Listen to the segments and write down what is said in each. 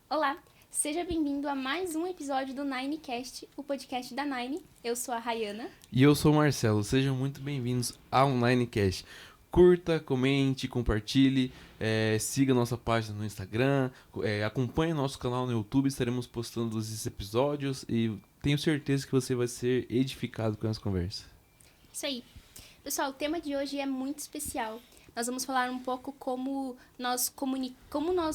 Olá, seja bem-vindo a mais um episódio do Ninecast, o podcast da Nine. Eu sou a Rayana. E eu sou o Marcelo, sejam muito bem-vindos ao Ninecast. Curta, comente, compartilhe, siga nossa página no Instagram, acompanhe nosso canal no YouTube, estaremos postando esses episódios e tenho certeza que você vai ser edificado com essa conversa. Isso aí. Pessoal, o tema de hoje é muito especial. Nós vamos falar um pouco como nós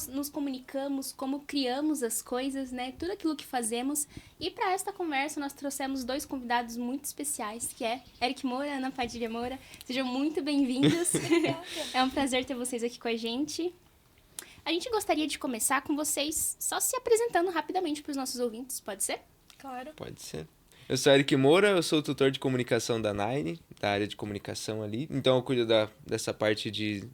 nos comunicamos, como criamos as coisas, né? Tudo aquilo que fazemos. E para esta conversa nós trouxemos dois convidados muito especiais, que é Eric Moura e Ana Padilha Moura. Sejam muito bem-vindos. É um prazer ter vocês aqui com a gente. A gente gostaria de começar com vocês só se apresentando rapidamente para os nossos ouvintes, pode ser? Claro. Pode ser. Eu sou Eric Moura, eu sou tutor de comunicação da Nine, da área de comunicação ali. Então eu cuido dessa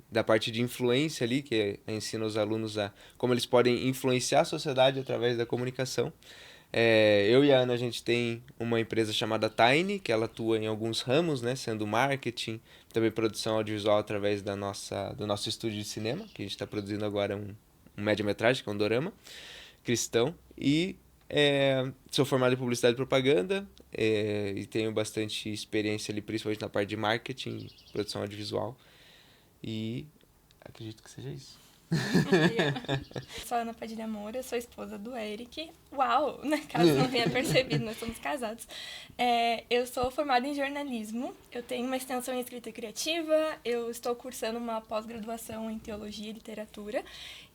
da parte de influência ali, que ensina os alunos a como eles podem influenciar a sociedade através da comunicação. Eu e a Ana, a gente tem uma empresa chamada Tiny, que ela atua em alguns ramos, né, sendo marketing, também produção audiovisual através do nosso estúdio de cinema, que a gente está produzindo agora um média-metragem, que é um dorama cristão. Sou formado em publicidade e propaganda e tenho bastante experiência ali, principalmente na parte de marketing, produção audiovisual. E acredito que seja isso. Sou a Ana Padilha Moura, sou esposa do Eric. Uau, né? Caso não tenha percebido, nós somos casados. Eu sou formada em jornalismo, eu tenho uma extensão em escrita criativa, eu estou cursando uma pós-graduação em teologia e literatura.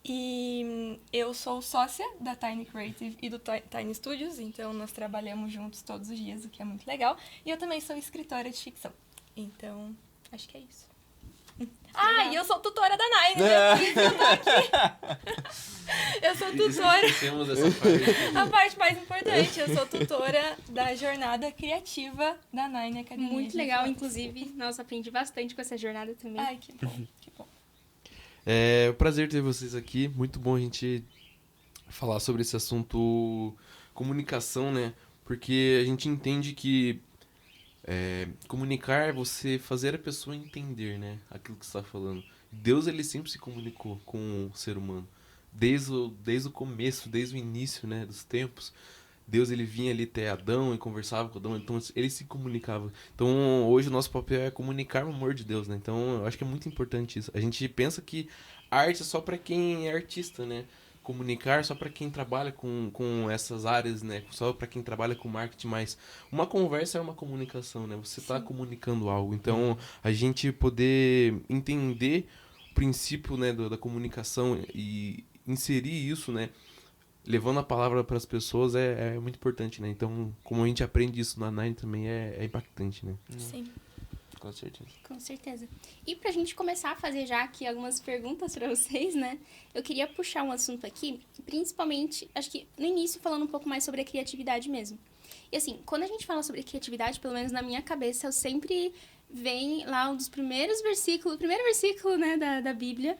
E eu sou sócia da Tiny Creative e do Tiny Studios, então nós trabalhamos juntos todos os dias, o que é muito legal. E eu também sou escritora de ficção. Então, acho que é isso. E eu sou tutora da Nine, né? Por isso eu tô aqui. Eu sou tutora. Esquecemos essa parte. A parte mais importante, eu sou tutora da jornada criativa da Nine Academia. Muito legal, inclusive. Nossa, aprendi bastante com essa jornada também. Ai, que bom, que bom. É um prazer ter vocês aqui, muito bom a gente falar sobre esse assunto comunicação, né? Porque a gente entende que comunicar é você fazer a pessoa entender, né? Aquilo que você está falando. Deus, ele sempre se comunicou com o ser humano. Desde o começo, desde o início, né, dos tempos. Deus, ele vinha ali até Adão e conversava com Adão, então ele se comunicava. Então hoje o nosso papel é comunicar o amor de Deus, né? Então eu acho que é muito importante isso. A gente pensa que arte é só para quem é artista, né? Comunicar só para quem trabalha com essas áreas, né? Só para quem trabalha com marketing, mas uma conversa é uma comunicação, né? Você está comunicando algo. Então a gente poder entender o princípio, né, da comunicação e inserir isso, né? Levando a palavra para as pessoas é muito importante, né? Então, como a gente aprende isso na Nine também é impactante, né? Sim. Com certeza. Com certeza. E pra gente começar a fazer já aqui algumas perguntas pra vocês, né? Eu queria puxar um assunto aqui, principalmente, acho que no início falando um pouco mais sobre a criatividade mesmo. E assim, quando a gente fala sobre criatividade, pelo menos na minha cabeça, eu sempre vem lá um dos primeiros versículos, o primeiro versículo, né, da Bíblia,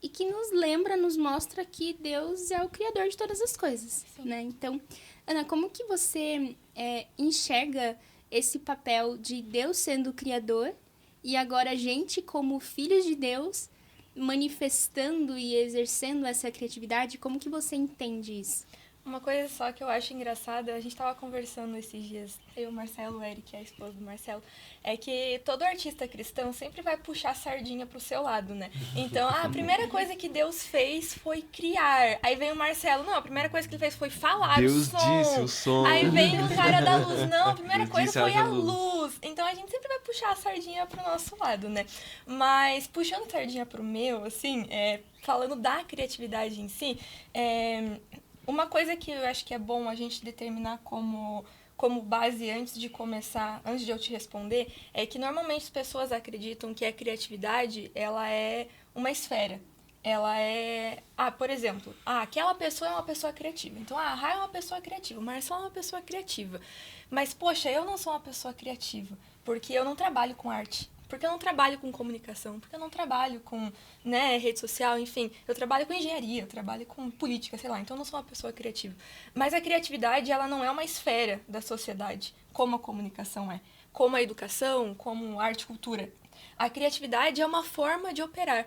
e que nos mostra que Deus é o criador de todas as coisas, né? Então, Ana, como que você enxerga esse papel de Deus sendo o criador e agora a gente, como filhos de Deus, manifestando e exercendo essa criatividade? Como que você entende isso? Uma coisa só que eu acho engraçada, a gente tava conversando esses dias, eu, o Marcelo, o Eric, a esposa do Marcelo, é que todo artista cristão sempre vai puxar a sardinha pro seu lado, né? Então, a primeira coisa que Deus fez foi criar. Aí vem o Marcelo, não, a primeira coisa que ele fez foi falar, Deus som. disse o som. Aí vem o cara da luz, não, a primeira Deus coisa disse foi haja a luz. luz. Então, a gente sempre vai puxar a sardinha pro nosso lado, né? Mas, puxando a sardinha pro meu, assim, falando da criatividade em si, uma coisa que eu acho que é bom a gente determinar como base antes de começar, antes de eu te responder, é que normalmente as pessoas acreditam que a criatividade, ela é uma esfera. Ela é... por exemplo, aquela pessoa é uma pessoa criativa. Então, a Rai é uma pessoa criativa, o Marcelo é uma pessoa criativa. Mas, poxa, eu não sou uma pessoa criativa, porque eu não trabalho com arte. Porque eu não trabalho com comunicação, porque eu não trabalho com, né, rede social, enfim. Eu trabalho com engenharia, eu trabalho com política, sei lá. Então, eu não sou uma pessoa criativa. Mas a criatividade, ela não é uma esfera da sociedade, como a comunicação é. Como a educação, como a arte e cultura. A criatividade é uma forma de operar.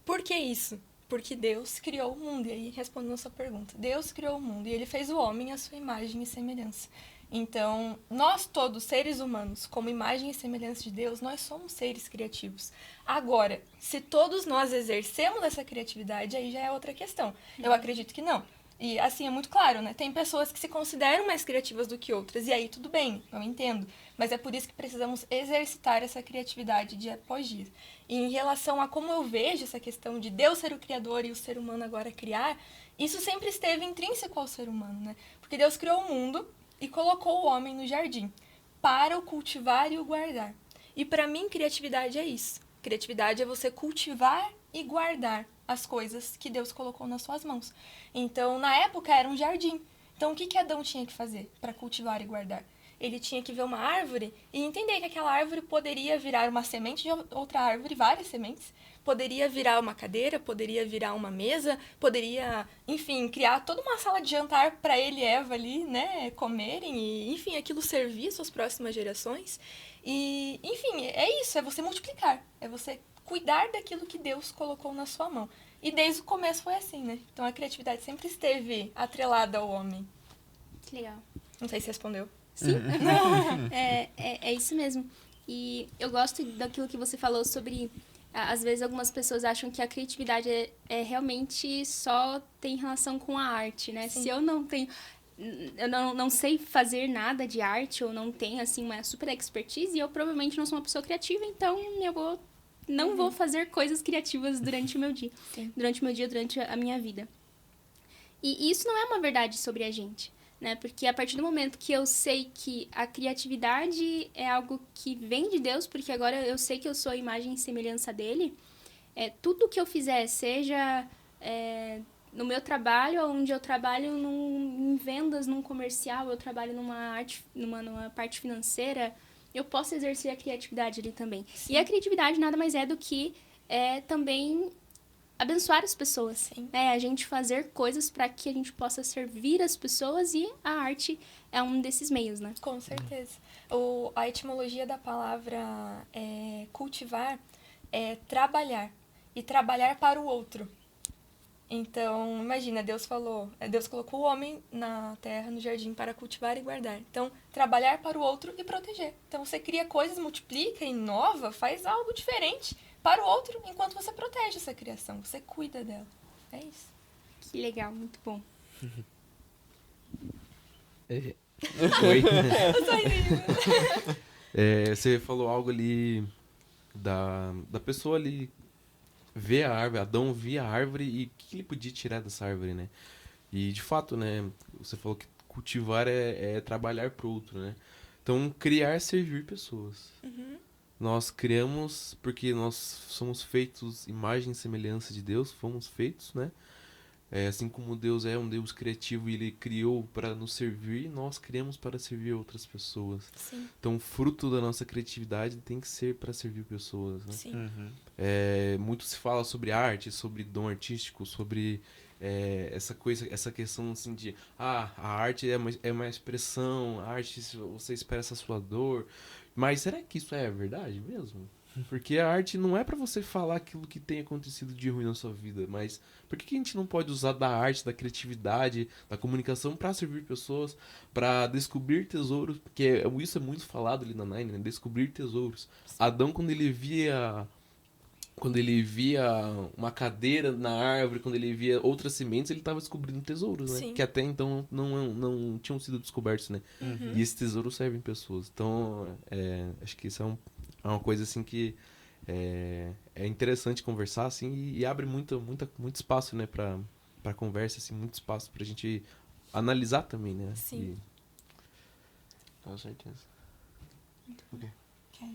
Por que isso? Porque Deus criou o mundo. E aí, respondendo a sua pergunta, Deus criou o mundo e ele fez o homem à sua imagem e semelhança. Então, nós todos, seres humanos, como imagem e semelhança de Deus, nós somos seres criativos. Agora, se todos nós exercemos essa criatividade, aí já é outra questão. Eu acredito que não. E assim, é muito claro, né? Tem pessoas que se consideram mais criativas do que outras, e aí tudo bem, eu entendo. Mas é por isso que precisamos exercitar essa criatividade dia após dia. E em relação a como eu vejo essa questão de Deus ser o criador e o ser humano agora criar, isso sempre esteve intrínseco ao ser humano, né? Porque Deus criou o mundo e colocou o homem no jardim para o cultivar e o guardar. E para mim, criatividade é isso. Criatividade é você cultivar e guardar as coisas que Deus colocou nas suas mãos. Então, na época, era um jardim. Então, o que Adão tinha que fazer para cultivar e guardar? Ele tinha que ver uma árvore e entender que aquela árvore poderia virar uma semente de outra árvore, várias sementes. Poderia virar uma cadeira, poderia virar uma mesa, poderia, enfim, criar toda uma sala de jantar para ele e Eva ali, né, comerem e, enfim, aquilo servir suas próximas gerações. E, enfim, é isso, é você multiplicar, é você cuidar daquilo que Deus colocou na sua mão. E desde o começo foi assim, né? Então a criatividade sempre esteve atrelada ao homem. Que legal. Não sei se respondeu. Sim, é isso mesmo. E eu gosto daquilo que você falou sobre... Às vezes algumas pessoas acham que a criatividade realmente só tem relação com a arte, né? Sim. Se eu não tenho... Eu não sei fazer nada de arte ou não tenho, assim, uma super expertise, eu provavelmente não sou uma pessoa criativa, então eu não vou fazer coisas criativas durante o meu dia. Sim. Durante a minha vida. E isso não é uma verdade sobre a gente, né? Porque a partir do momento que eu sei que a criatividade é algo que vem de Deus, porque agora eu sei que eu sou a imagem e semelhança dele, tudo que eu fizer, seja no meu trabalho, onde eu trabalho em vendas, num comercial, eu trabalho numa parte financeira, eu posso exercer a criatividade ali também. Sim. E a criatividade nada mais é do que também abençoar as pessoas. Sim. Né? A gente fazer coisas para que a gente possa servir as pessoas e a arte é um desses meios, né? Com certeza. A etimologia da palavra cultivar é trabalhar. E trabalhar para o outro. Então, imagina, Deus colocou o homem na terra, no jardim, para cultivar e guardar. Então, trabalhar para o outro e proteger. Então, você cria coisas, multiplica, inova, faz algo diferente para o outro, enquanto você protege essa criação, você cuida dela. É isso. Que legal, muito bom. Oi. Eu só entendi. Você falou algo ali da pessoa ali ver a árvore, Adão via a árvore e o que ele podia tirar dessa árvore, né? E de fato, né? Você falou que cultivar é trabalhar pro outro, né? Então, criar é servir pessoas. Nós criamos porque nós somos feitos imagem e semelhança de Deus, fomos feitos, né? Assim como Deus é um Deus criativo e Ele criou para nos servir, nós criamos para servir outras pessoas. Sim. Então, o fruto da nossa criatividade tem que ser para servir pessoas, né? Sim. Muito se fala sobre arte, sobre dom artístico, sobre essa questão assim de a arte é uma expressão, a arte você expressa a sua dor. Mas será que isso é verdade mesmo? Porque a arte não é pra você falar aquilo que tem acontecido de ruim na sua vida, mas por que a gente não pode usar da arte, da criatividade, da comunicação pra servir pessoas, pra descobrir tesouros? Porque isso é muito falado ali na Nine, né? Descobrir tesouros. Adão, quando ele via uma cadeira na árvore, quando ele via outras sementes, ele estava descobrindo tesouros, né? Sim. Que até então não tinham sido descobertos, né? E esses tesouros servem pessoas. Então, acho que isso é uma coisa assim que é interessante conversar, assim, e abre muito espaço, né, pra conversa, assim, muito espaço pra gente analisar também, né? Sim. Com certeza. O quê? Quer?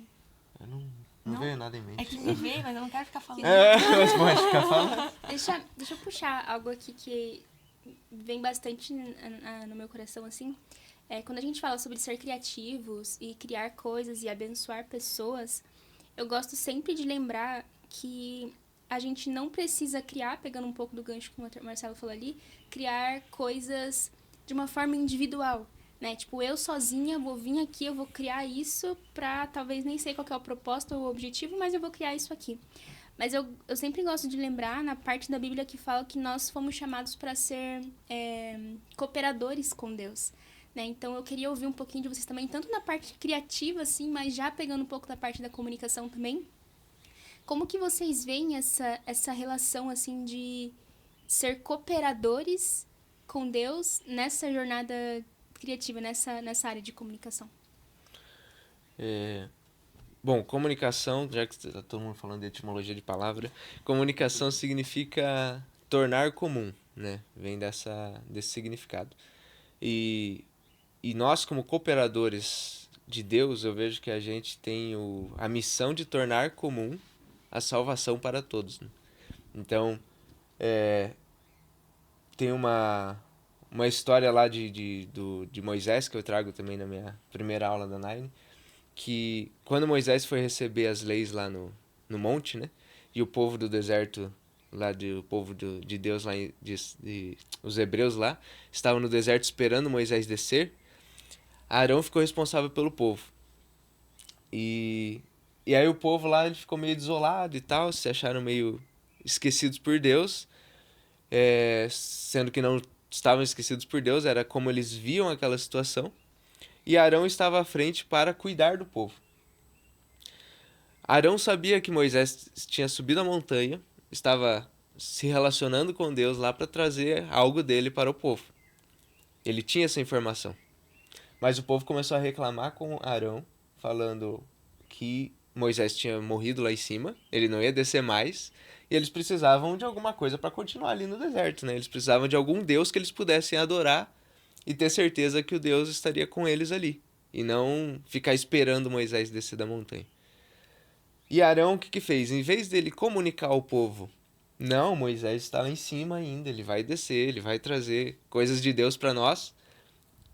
Eu não Não? veio nada em mente. É que me veio, mas eu não quero ficar falando. Mas pode ficar falando. Deixa eu puxar algo aqui que vem bastante no meu coração, assim. Quando a gente fala sobre ser criativos e criar coisas e abençoar pessoas, eu gosto sempre de lembrar que a gente não precisa criar, pegando um pouco do gancho que o Marcelo falou ali, criar coisas de uma forma individual, né? Tipo, eu sozinha vou vir aqui, eu vou criar isso pra, talvez nem sei qual que é o propósito ou o objetivo, mas eu vou criar isso aqui. Mas eu sempre gosto de lembrar na parte da Bíblia que fala que nós fomos chamados para ser cooperadores com Deus. Né? Então, eu queria ouvir um pouquinho de vocês também, tanto na parte criativa, assim, mas já pegando um pouco da parte da comunicação também. Como que vocês veem essa relação, assim, de ser cooperadores com Deus nessa jornada criativa, nessa área de comunicação? Bom, comunicação, já que está todo mundo falando de etimologia de palavra, comunicação significa tornar comum, né? Vem desse significado. E nós, como cooperadores de Deus, eu vejo que a gente tem a missão de tornar comum a salvação para todos, né? Então, tem uma história lá de Moisés, que eu trago também na minha primeira aula da Nine, que quando Moisés foi receber as leis lá no monte, né? E o povo do deserto, o povo de Deus lá, os hebreus lá, estavam no deserto esperando Moisés descer, Arão ficou responsável pelo povo. E aí o povo lá ele ficou meio desolado e tal, se acharam meio esquecidos por Deus, sendo que não estavam esquecidos por Deus, era como eles viam aquela situação. E Arão estava à frente para cuidar do povo. Arão sabia que Moisés tinha subido a montanha, estava se relacionando com Deus lá para trazer algo dele para o povo. Ele tinha essa informação. Mas o povo começou a reclamar com Arão, falando que Moisés tinha morrido lá em cima, ele não ia descer mais, e eles precisavam de alguma coisa para continuar ali no deserto, né? Eles precisavam de algum Deus que eles pudessem adorar e ter certeza que o Deus estaria com eles ali, e não ficar esperando Moisés descer da montanha. E Arão o que fez? Em vez dele comunicar ao povo, não, Moisés está lá em cima ainda, ele vai descer, ele vai trazer coisas de Deus para nós,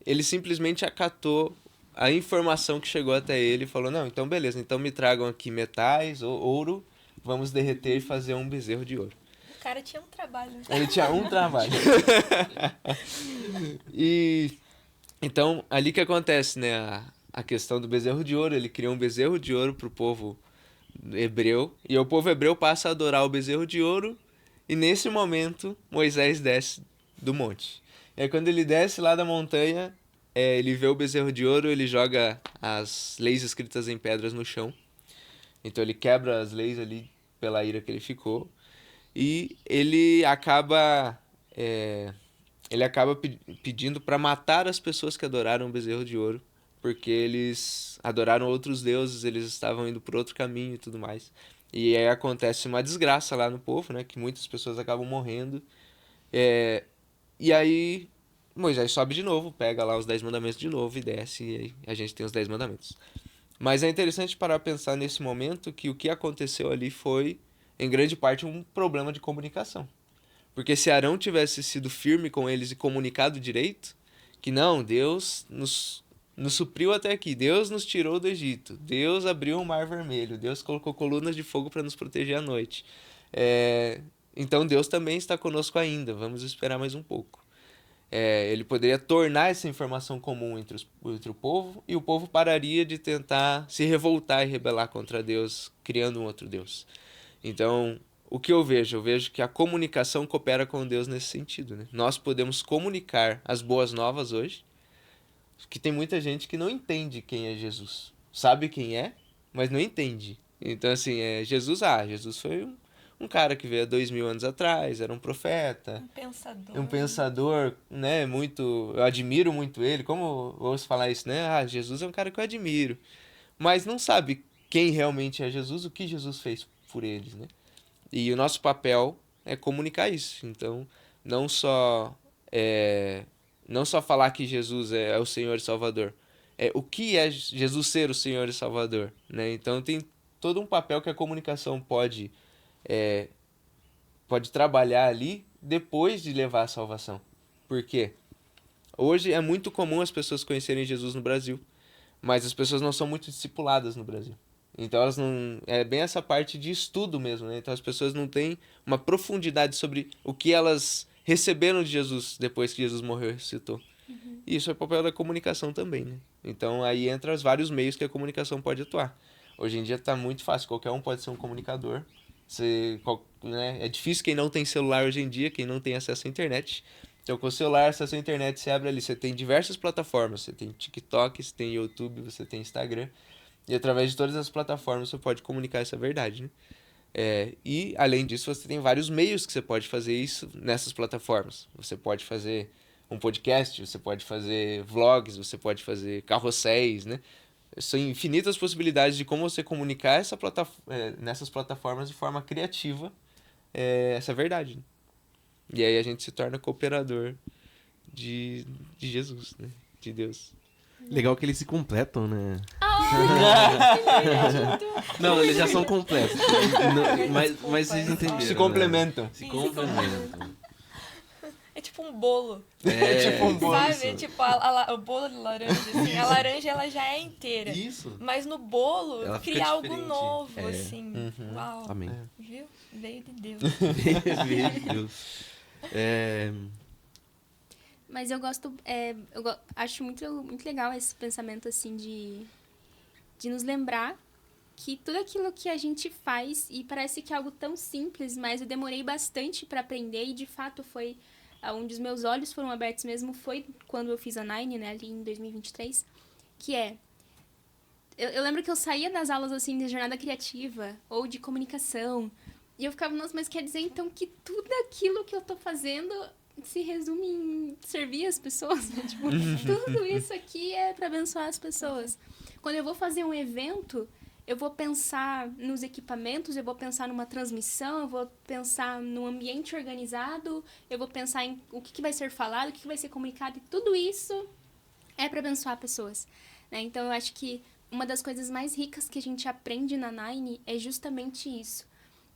ele simplesmente acatou a informação que chegou até ele e falou, não, então beleza, então me tragam aqui metais ou ouro, vamos derreter e fazer um bezerro de ouro. O cara tinha um trabalho. Ele tinha um trabalho. E então, ali que acontece, né? A questão do bezerro de ouro. Ele cria um bezerro de ouro pro povo hebreu. E o povo hebreu passa a adorar o bezerro de ouro. E nesse momento, Moisés desce do monte. E aí, quando ele desce lá da montanha, ele vê o bezerro de ouro, ele joga as leis escritas em pedras no chão. Então, ele quebra as leis ali pela ira que ele ficou. E ele acaba pedindo para matar as pessoas que adoraram o bezerro de ouro, porque eles adoraram outros deuses, eles estavam indo por outro caminho e tudo mais. E aí acontece uma desgraça lá no povo, né, que muitas pessoas acabam morrendo. E aí Moisés sobe de novo, pega lá os 10 mandamentos de novo e desce, e aí a gente tem os 10 mandamentos. Mas é interessante parar a pensar nesse momento que o que aconteceu ali foi, em grande parte, um problema de comunicação. Porque se Arão tivesse sido firme com eles e comunicado direito, que não, Deus nos supriu até aqui, Deus nos tirou do Egito, Deus abriu o Mar Vermelho, Deus colocou colunas de fogo para nos proteger à noite. Então Deus também está conosco ainda, vamos esperar mais um pouco. Ele poderia tornar essa informação comum entre o povo, e o povo pararia de tentar se revoltar e rebelar contra Deus, criando um outro Deus. Então, o que eu vejo? Eu vejo que a comunicação coopera com Deus nesse sentido, né? Nós podemos comunicar as boas novas hoje, que tem muita gente que não entende quem é Jesus. Sabe quem é, mas não entende. Então, assim, Jesus foi um cara que veio há 2000 anos atrás, era um profeta. Um pensador, né, eu admiro muito ele. Como eu ouço falar isso, né? Jesus é um cara que eu admiro. Mas não sabe quem realmente é Jesus, o que Jesus fez por eles, né? E o nosso papel é comunicar isso. Então, não só falar que Jesus é o Senhor e Salvador. O que é Jesus ser o Senhor e Salvador, né? Então, tem todo um papel que a comunicação pode trabalhar ali depois de levar a salvação. Por quê? Hoje é muito comum as pessoas conhecerem Jesus no Brasil, mas as pessoas não são muito discipuladas no Brasil. Então elas não... É bem essa parte de estudo mesmo, né? Então as pessoas não têm uma profundidade sobre o que elas receberam de Jesus depois que Jesus morreu e ressuscitou. Uhum. E isso é o papel da comunicação também, né? Então aí entra os vários meios que a comunicação pode atuar. Hoje em dia está muito fácil, qualquer um pode ser um comunicador. Né? É difícil quem não tem celular hoje em dia, quem não tem acesso à internet. Então, com o celular, acesso à internet, você abre ali, você tem diversas plataformas. Você tem TikTok, você tem YouTube, você tem Instagram. E através de todas as plataformas você pode comunicar essa verdade, né? E, além disso, você tem vários meios que você pode fazer isso nessas plataformas. Você pode fazer um podcast, você pode fazer vlogs, você pode fazer carrosséis, né? São infinitas possibilidades de como você comunicar nessas plataformas de forma criativa essa verdade, né? E aí a gente se torna cooperador de Jesus, né? De Deus. Legal que eles se completam, né? Que Não, eles já são completos. Mas vocês entenderam. Se né? complementam. Se complementam. É tipo um bolo. Tipo um bolo. Sabe? Isso. Tipo, o bolo de laranja, assim. A laranja, ela já é inteira. Isso. Mas no bolo, Ela fica cria algo diferente. novo, assim. Uau. Amém. Viu? Veio de Deus. Meu Deus. Mas eu gosto, acho muito legal esse pensamento, assim, de nos lembrar que tudo aquilo que a gente faz, e parece que é algo tão simples, mas eu demorei bastante para aprender, e de fato foi onde os meus olhos foram abertos mesmo, foi quando eu fiz a Nine, né, ali em 2023, que eu lembro que eu saía das aulas, assim, de jornada criativa, ou de comunicação, e eu ficava, nossa, mas quer dizer, então, que tudo aquilo que eu tô fazendo se resume em servir as pessoas, né? Tipo, tudo isso aqui é para abençoar as pessoas. Quando eu vou fazer um evento, eu vou pensar nos equipamentos, eu vou pensar numa transmissão, eu vou pensar num ambiente organizado, eu vou pensar em o que vai ser falado, o que vai ser comunicado, e tudo isso é para abençoar pessoas, né? Então, eu acho que uma das coisas mais ricas que a gente aprende na Nine é justamente isso.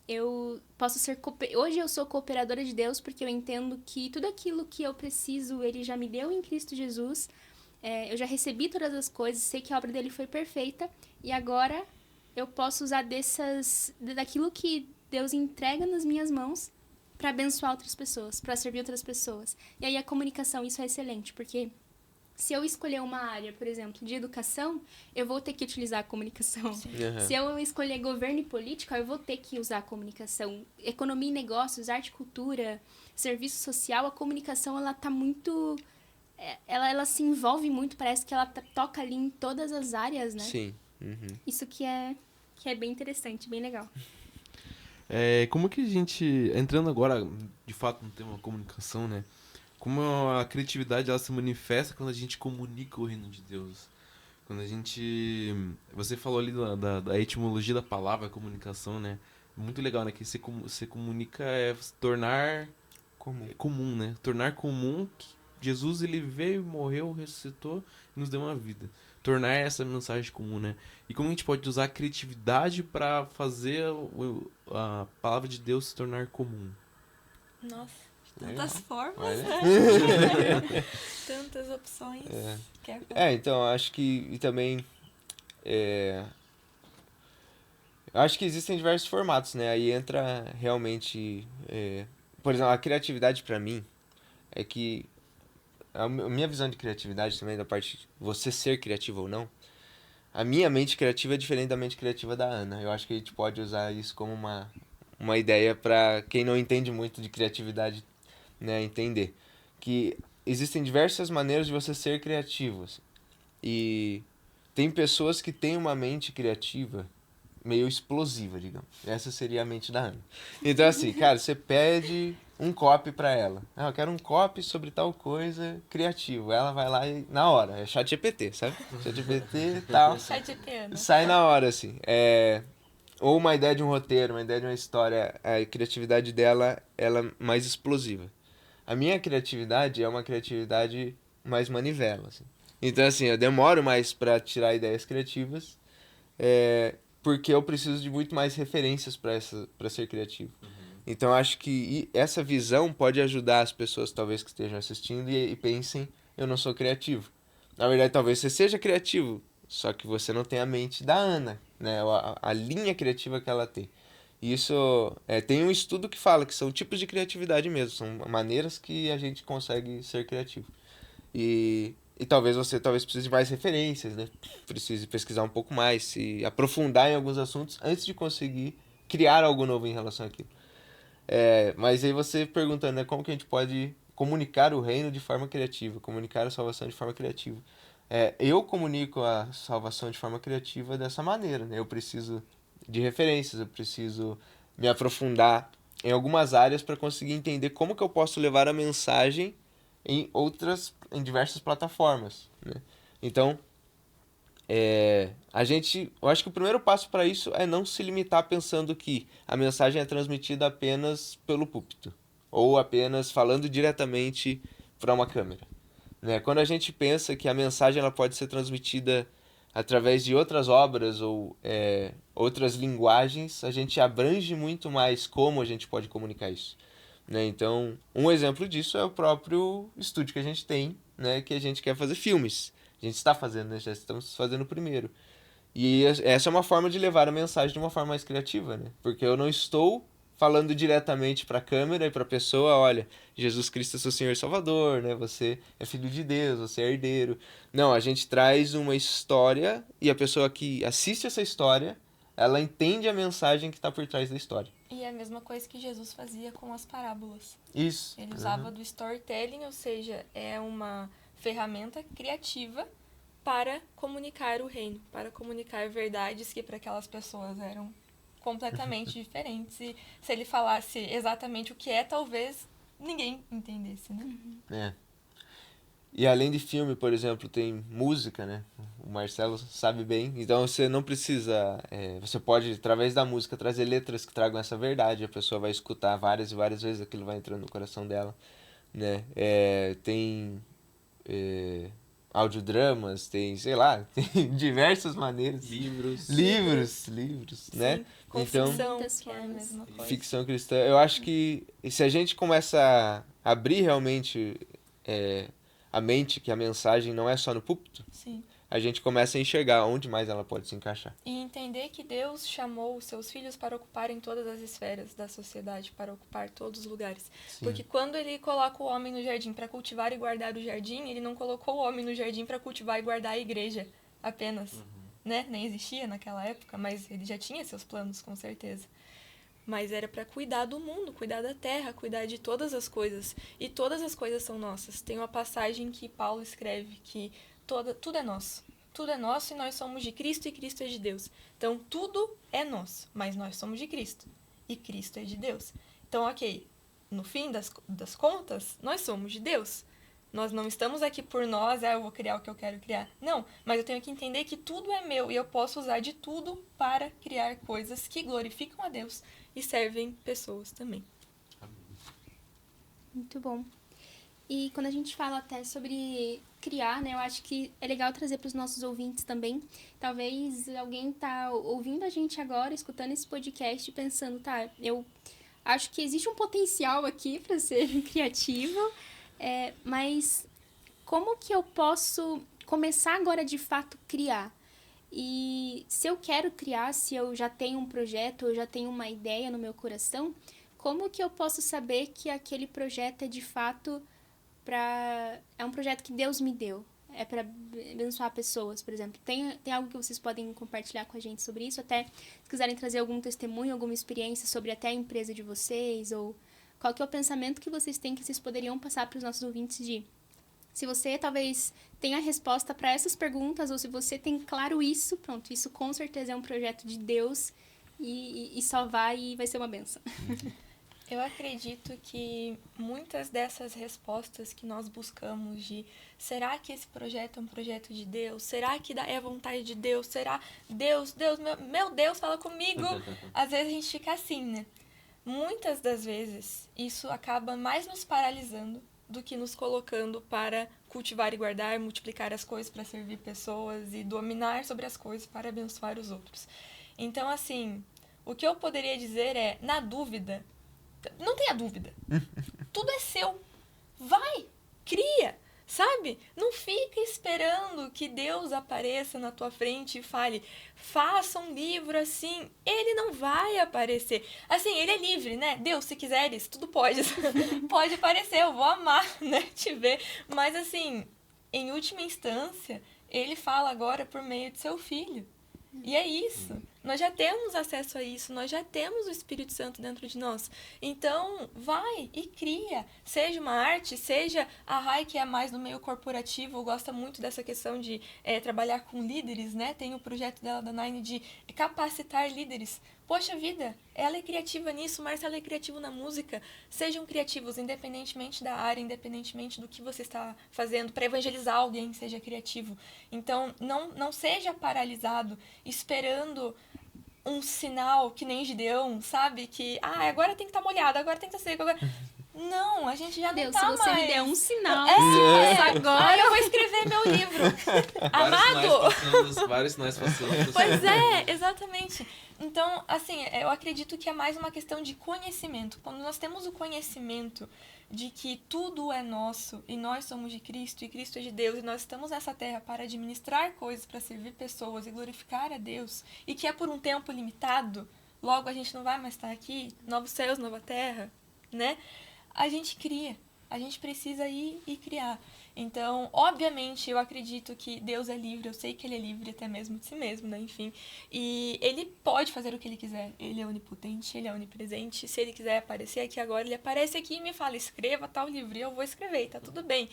Eu posso ser... Hoje eu sou cooperadora de Deus porque eu entendo que tudo aquilo que eu preciso, Ele já me deu em Cristo Jesus. Eu já recebi todas as coisas, sei que a obra dele foi perfeita. E agora eu posso usar daquilo que Deus entrega nas minhas mãos para abençoar outras pessoas, para servir outras pessoas. E aí a comunicação, isso é excelente, porque se eu escolher uma área, por exemplo, de educação, eu vou ter que utilizar a comunicação. Uhum. Se eu escolher governo e política, eu vou ter que usar a comunicação. Economia e negócios, arte e cultura, serviço social, a comunicação, ela tá muito... Ela se envolve muito, parece que ela toca ali em todas as áreas, né? Sim. Uhum. Isso que é bem interessante, bem legal. Como que a gente... Entrando agora, de fato, no tema comunicação, né? Como a criatividade ela se manifesta quando a gente comunica o reino de Deus. Quando a gente... Você falou ali da etimologia da palavra comunicação, né? Muito legal, né? Que você comunica se tornar comum, né? Tornar comum que Jesus, ele veio, morreu, ressuscitou e nos deu uma vida. Tornar essa mensagem comum, né? E como a gente pode usar a criatividade para fazer a palavra de Deus se tornar comum? Nossa. Legal. Tantas formas, Olha. né? Tantas opções. Então, acho que... E também... Eu acho que existem diversos formatos, né? Aí entra realmente... por exemplo, a criatividade pra mim é que... A minha visão de criatividade também, da parte de você ser criativo ou não, a minha mente criativa é diferente da mente criativa da Ana. Eu acho que a gente pode usar isso como uma ideia pra quem não entende muito de criatividade, né, entender. Que existem diversas maneiras de você ser criativo. Assim. E tem pessoas que têm uma mente criativa meio explosiva, digamos. Essa seria a mente da Ana. Então, assim, cara, você pede um copy pra ela. Eu quero um copy sobre tal coisa criativo. Ela vai lá e na hora. É ChatGPT, sabe? ChatGPT e tal. ChatGPT. Sai na hora, assim. Ou uma ideia de um roteiro, uma ideia de uma história. A criatividade dela, ela é mais explosiva. A minha criatividade é uma criatividade mais manivela, assim. Então, assim, eu demoro mais pra tirar ideias criativas, porque eu preciso de muito mais referências pra ser criativo. Então, eu acho que essa visão pode ajudar as pessoas, talvez, que estejam assistindo e pensem, eu não sou criativo. Na verdade, talvez você seja criativo, só que você não tem a mente da Ana, né? A linha criativa que ela tem. Isso, tem um estudo que fala que são tipos de criatividade mesmo, são maneiras que a gente consegue ser criativo. E talvez você precise de mais referências, né? Precise pesquisar um pouco mais, se aprofundar em alguns assuntos antes de conseguir criar algo novo em relação àquilo. Mas aí você perguntando, né, como que a gente pode comunicar o reino de forma criativa, comunicar a salvação de forma criativa. Eu comunico a salvação de forma criativa dessa maneira, né? Eu preciso de referências, eu preciso me aprofundar em algumas áreas para conseguir entender como que eu posso levar a mensagem em diversas plataformas, né? Então, eu acho que o primeiro passo para isso é não se limitar pensando que a mensagem é transmitida apenas pelo púlpito ou apenas falando diretamente para uma câmera, né? Quando a gente pensa que a mensagem ela pode ser transmitida através de outras obras ou outras linguagens, a gente abrange muito mais como a gente pode comunicar isso, né? Então, um exemplo disso é o próprio estúdio que a gente tem, né? Que a gente quer fazer filmes. A gente está fazendo, né? Já estamos fazendo o primeiro. E essa é uma forma de levar a mensagem de uma forma mais criativa, né? Porque eu não estou falando diretamente para a câmera e para a pessoa, olha, Jesus Cristo é seu Senhor e Salvador, né? Você é filho de Deus, você é herdeiro. Não, a gente traz uma história e a pessoa que assiste essa história, ela entende a mensagem que está por trás da história. E é a mesma coisa que Jesus fazia com as parábolas. Isso. Ele usava do storytelling, ou seja, é uma ferramenta criativa para comunicar o reino, para comunicar verdades que para aquelas pessoas eram completamente diferentes. E se ele falasse exatamente o que talvez ninguém entendesse, né? E além de filme, por exemplo, tem música, né? O Marcelo sabe bem. Então você não precisa... você pode, através da música, trazer letras que tragam essa verdade. A pessoa vai escutar várias e várias vezes, aquilo vai entrando no coração dela, né? Tem audiodramas, tem, sei lá, tem diversas maneiras. Livros, né? Sim, com Então, ficção, Muitas que é a formas. mesma coisa. ficção cristã. Eu acho que se a gente começa a abrir realmente a mente, que a mensagem não é só no púlpito, Sim. a gente começa a enxergar onde mais ela pode se encaixar. E entender que Deus chamou os seus filhos para ocuparem todas as esferas da sociedade, para ocupar todos os lugares. Sim. Porque quando ele coloca o homem no jardim para cultivar e guardar o jardim, ele não colocou o homem no jardim para cultivar e guardar a igreja apenas, né? Nem existia naquela época, mas ele já tinha seus planos, com certeza. Mas era para cuidar do mundo, cuidar da terra, cuidar de todas as coisas. E todas as coisas são nossas. Tem uma passagem que Paulo escreve que tudo é nosso. Tudo é nosso e nós somos de Cristo e Cristo é de Deus. Então, tudo é nosso, mas nós somos de Cristo e Cristo é de Deus. Então, ok, no fim das contas, nós somos de Deus. Nós não estamos aqui por nós, eu vou criar o que eu quero criar. Não, mas eu tenho que entender que tudo é meu e eu posso usar de tudo para criar coisas que glorificam a Deus e servem pessoas também. Muito bom. E quando a gente fala até sobre criar, né, eu acho que é legal trazer para os nossos ouvintes também. Talvez alguém tá ouvindo a gente agora, escutando esse podcast, pensando, tá, eu acho que existe um potencial aqui para ser criativo, mas como que eu posso começar agora de fato criar? E se eu quero criar, se eu já tenho um projeto, eu já tenho uma ideia no meu coração, como que eu posso saber que aquele projeto é de fato é um projeto que Deus me deu? É para abençoar pessoas, por exemplo. Tem algo que vocês podem compartilhar com a gente sobre isso? Até se quiserem trazer algum testemunho, alguma experiência sobre até a empresa de vocês, ou qual que é o pensamento que vocês têm que vocês poderiam passar para os nossos ouvintes de... Se você talvez tenha a resposta para essas perguntas, ou se você tem claro isso, pronto, isso com certeza é um projeto de Deus e só vai e vai ser uma benção. Eu acredito que muitas dessas respostas que nós buscamos de será que esse projeto é um projeto de Deus? Será que é a vontade de Deus? Será Deus, meu Deus, fala comigo? Às vezes a gente fica assim, né? Muitas das vezes isso acaba mais nos paralisando do que nos colocando para cultivar e guardar, multiplicar as coisas para servir pessoas e dominar sobre as coisas para abençoar os outros. Então, assim, o que eu poderia dizer é, na dúvida, não tenha dúvida. Tudo é seu. Vai, cria, sabe? Não fica esperando que Deus apareça na tua frente e fale, faça um livro assim. Ele não vai aparecer. Assim, ele é livre, né? Deus, se quiseres, tudo pode. Pode aparecer, eu vou amar, né? Te ver. Mas assim, em última instância, ele fala agora por meio de seu filho. E é isso. Nós já temos acesso a isso, nós já temos o Espírito Santo dentro de nós. Então, vai e cria. Seja uma arte, seja a Rai, que é mais no meio corporativo, gosta muito dessa questão de trabalhar com líderes, né? Tem o projeto dela, da Nine, de capacitar líderes. Poxa vida, ela é criativa nisso, o Marcelo é criativo na música. Sejam criativos, independentemente da área, independentemente do que você está fazendo. Para evangelizar alguém, seja criativo. Então, não seja paralisado, esperando um sinal que nem Gideão, sabe? Que, agora tem que estar molhado, agora tem que estar seco. Agora... Não, a gente já Deus, não tá se você mais. me der um sinal, Agora eu vou escrever meu livro. Amado! Vários nós passamos. Pois é, exatamente. Então, assim, eu acredito que é mais uma questão de conhecimento. Quando nós temos o conhecimento de que tudo é nosso e nós somos de Cristo e Cristo é de Deus e nós estamos nessa terra para administrar coisas, para servir pessoas e glorificar a Deus, e que é por um tempo limitado, logo a gente não vai mais estar aqui, novos céus, nova terra, né? A gente cria. A gente precisa ir e criar. Então, obviamente, eu acredito que Deus é livre, eu sei que Ele é livre até mesmo de si mesmo, né? Enfim. E Ele pode fazer o que Ele quiser. Ele é onipotente, Ele é onipresente. Se Ele quiser aparecer aqui agora, Ele aparece aqui e me fala, escreva tal livro, e eu vou escrever, tá tudo bem.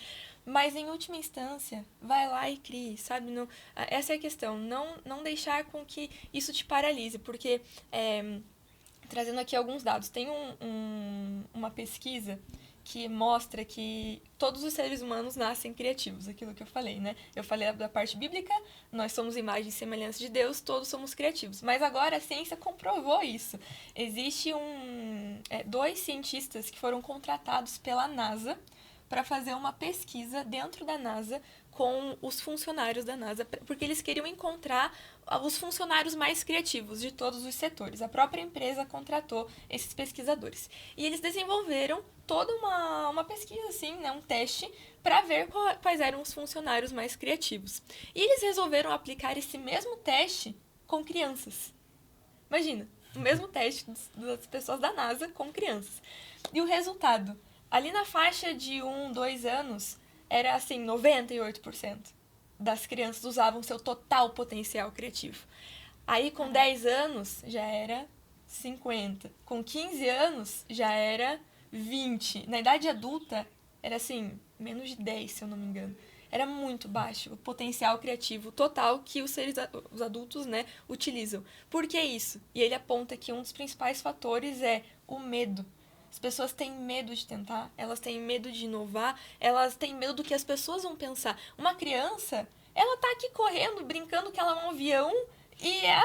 Mas, em última instância, vai lá e crie, sabe? Não, essa é a questão. Não deixar com que isso te paralise, porque... trazendo aqui alguns dados, tem uma pesquisa que mostra que todos os seres humanos nascem criativos, aquilo que eu falei, né? Eu falei da parte bíblica, nós somos imagem e semelhança de Deus, todos somos criativos. Mas agora a ciência comprovou isso. Existe 2 cientistas que foram contratados pela NASA para fazer uma pesquisa dentro da NASA com os funcionários da NASA, porque eles queriam encontrar os funcionários mais criativos de todos os setores. A própria empresa contratou esses pesquisadores. E eles desenvolveram toda uma pesquisa, assim, né, um teste, para ver quais eram os funcionários mais criativos. E eles resolveram aplicar esse mesmo teste com crianças. Imagina, o mesmo teste das pessoas da NASA com crianças. E o resultado, ali na faixa de 1, 2 anos, era assim, 98% das crianças usavam seu total potencial criativo. Aí, com 10 anos, já era 50%. Com 15 anos, já era 20%. Na idade adulta, era assim, menos de 10%, se eu não me engano. Era muito baixo o potencial criativo total que os adultos, né, utilizam. Por que isso? E ele aponta que um dos principais fatores é o medo. As pessoas têm medo de tentar, elas têm medo de inovar, elas têm medo do que as pessoas vão pensar. Uma criança, ela tá aqui correndo, brincando que ela é um avião e é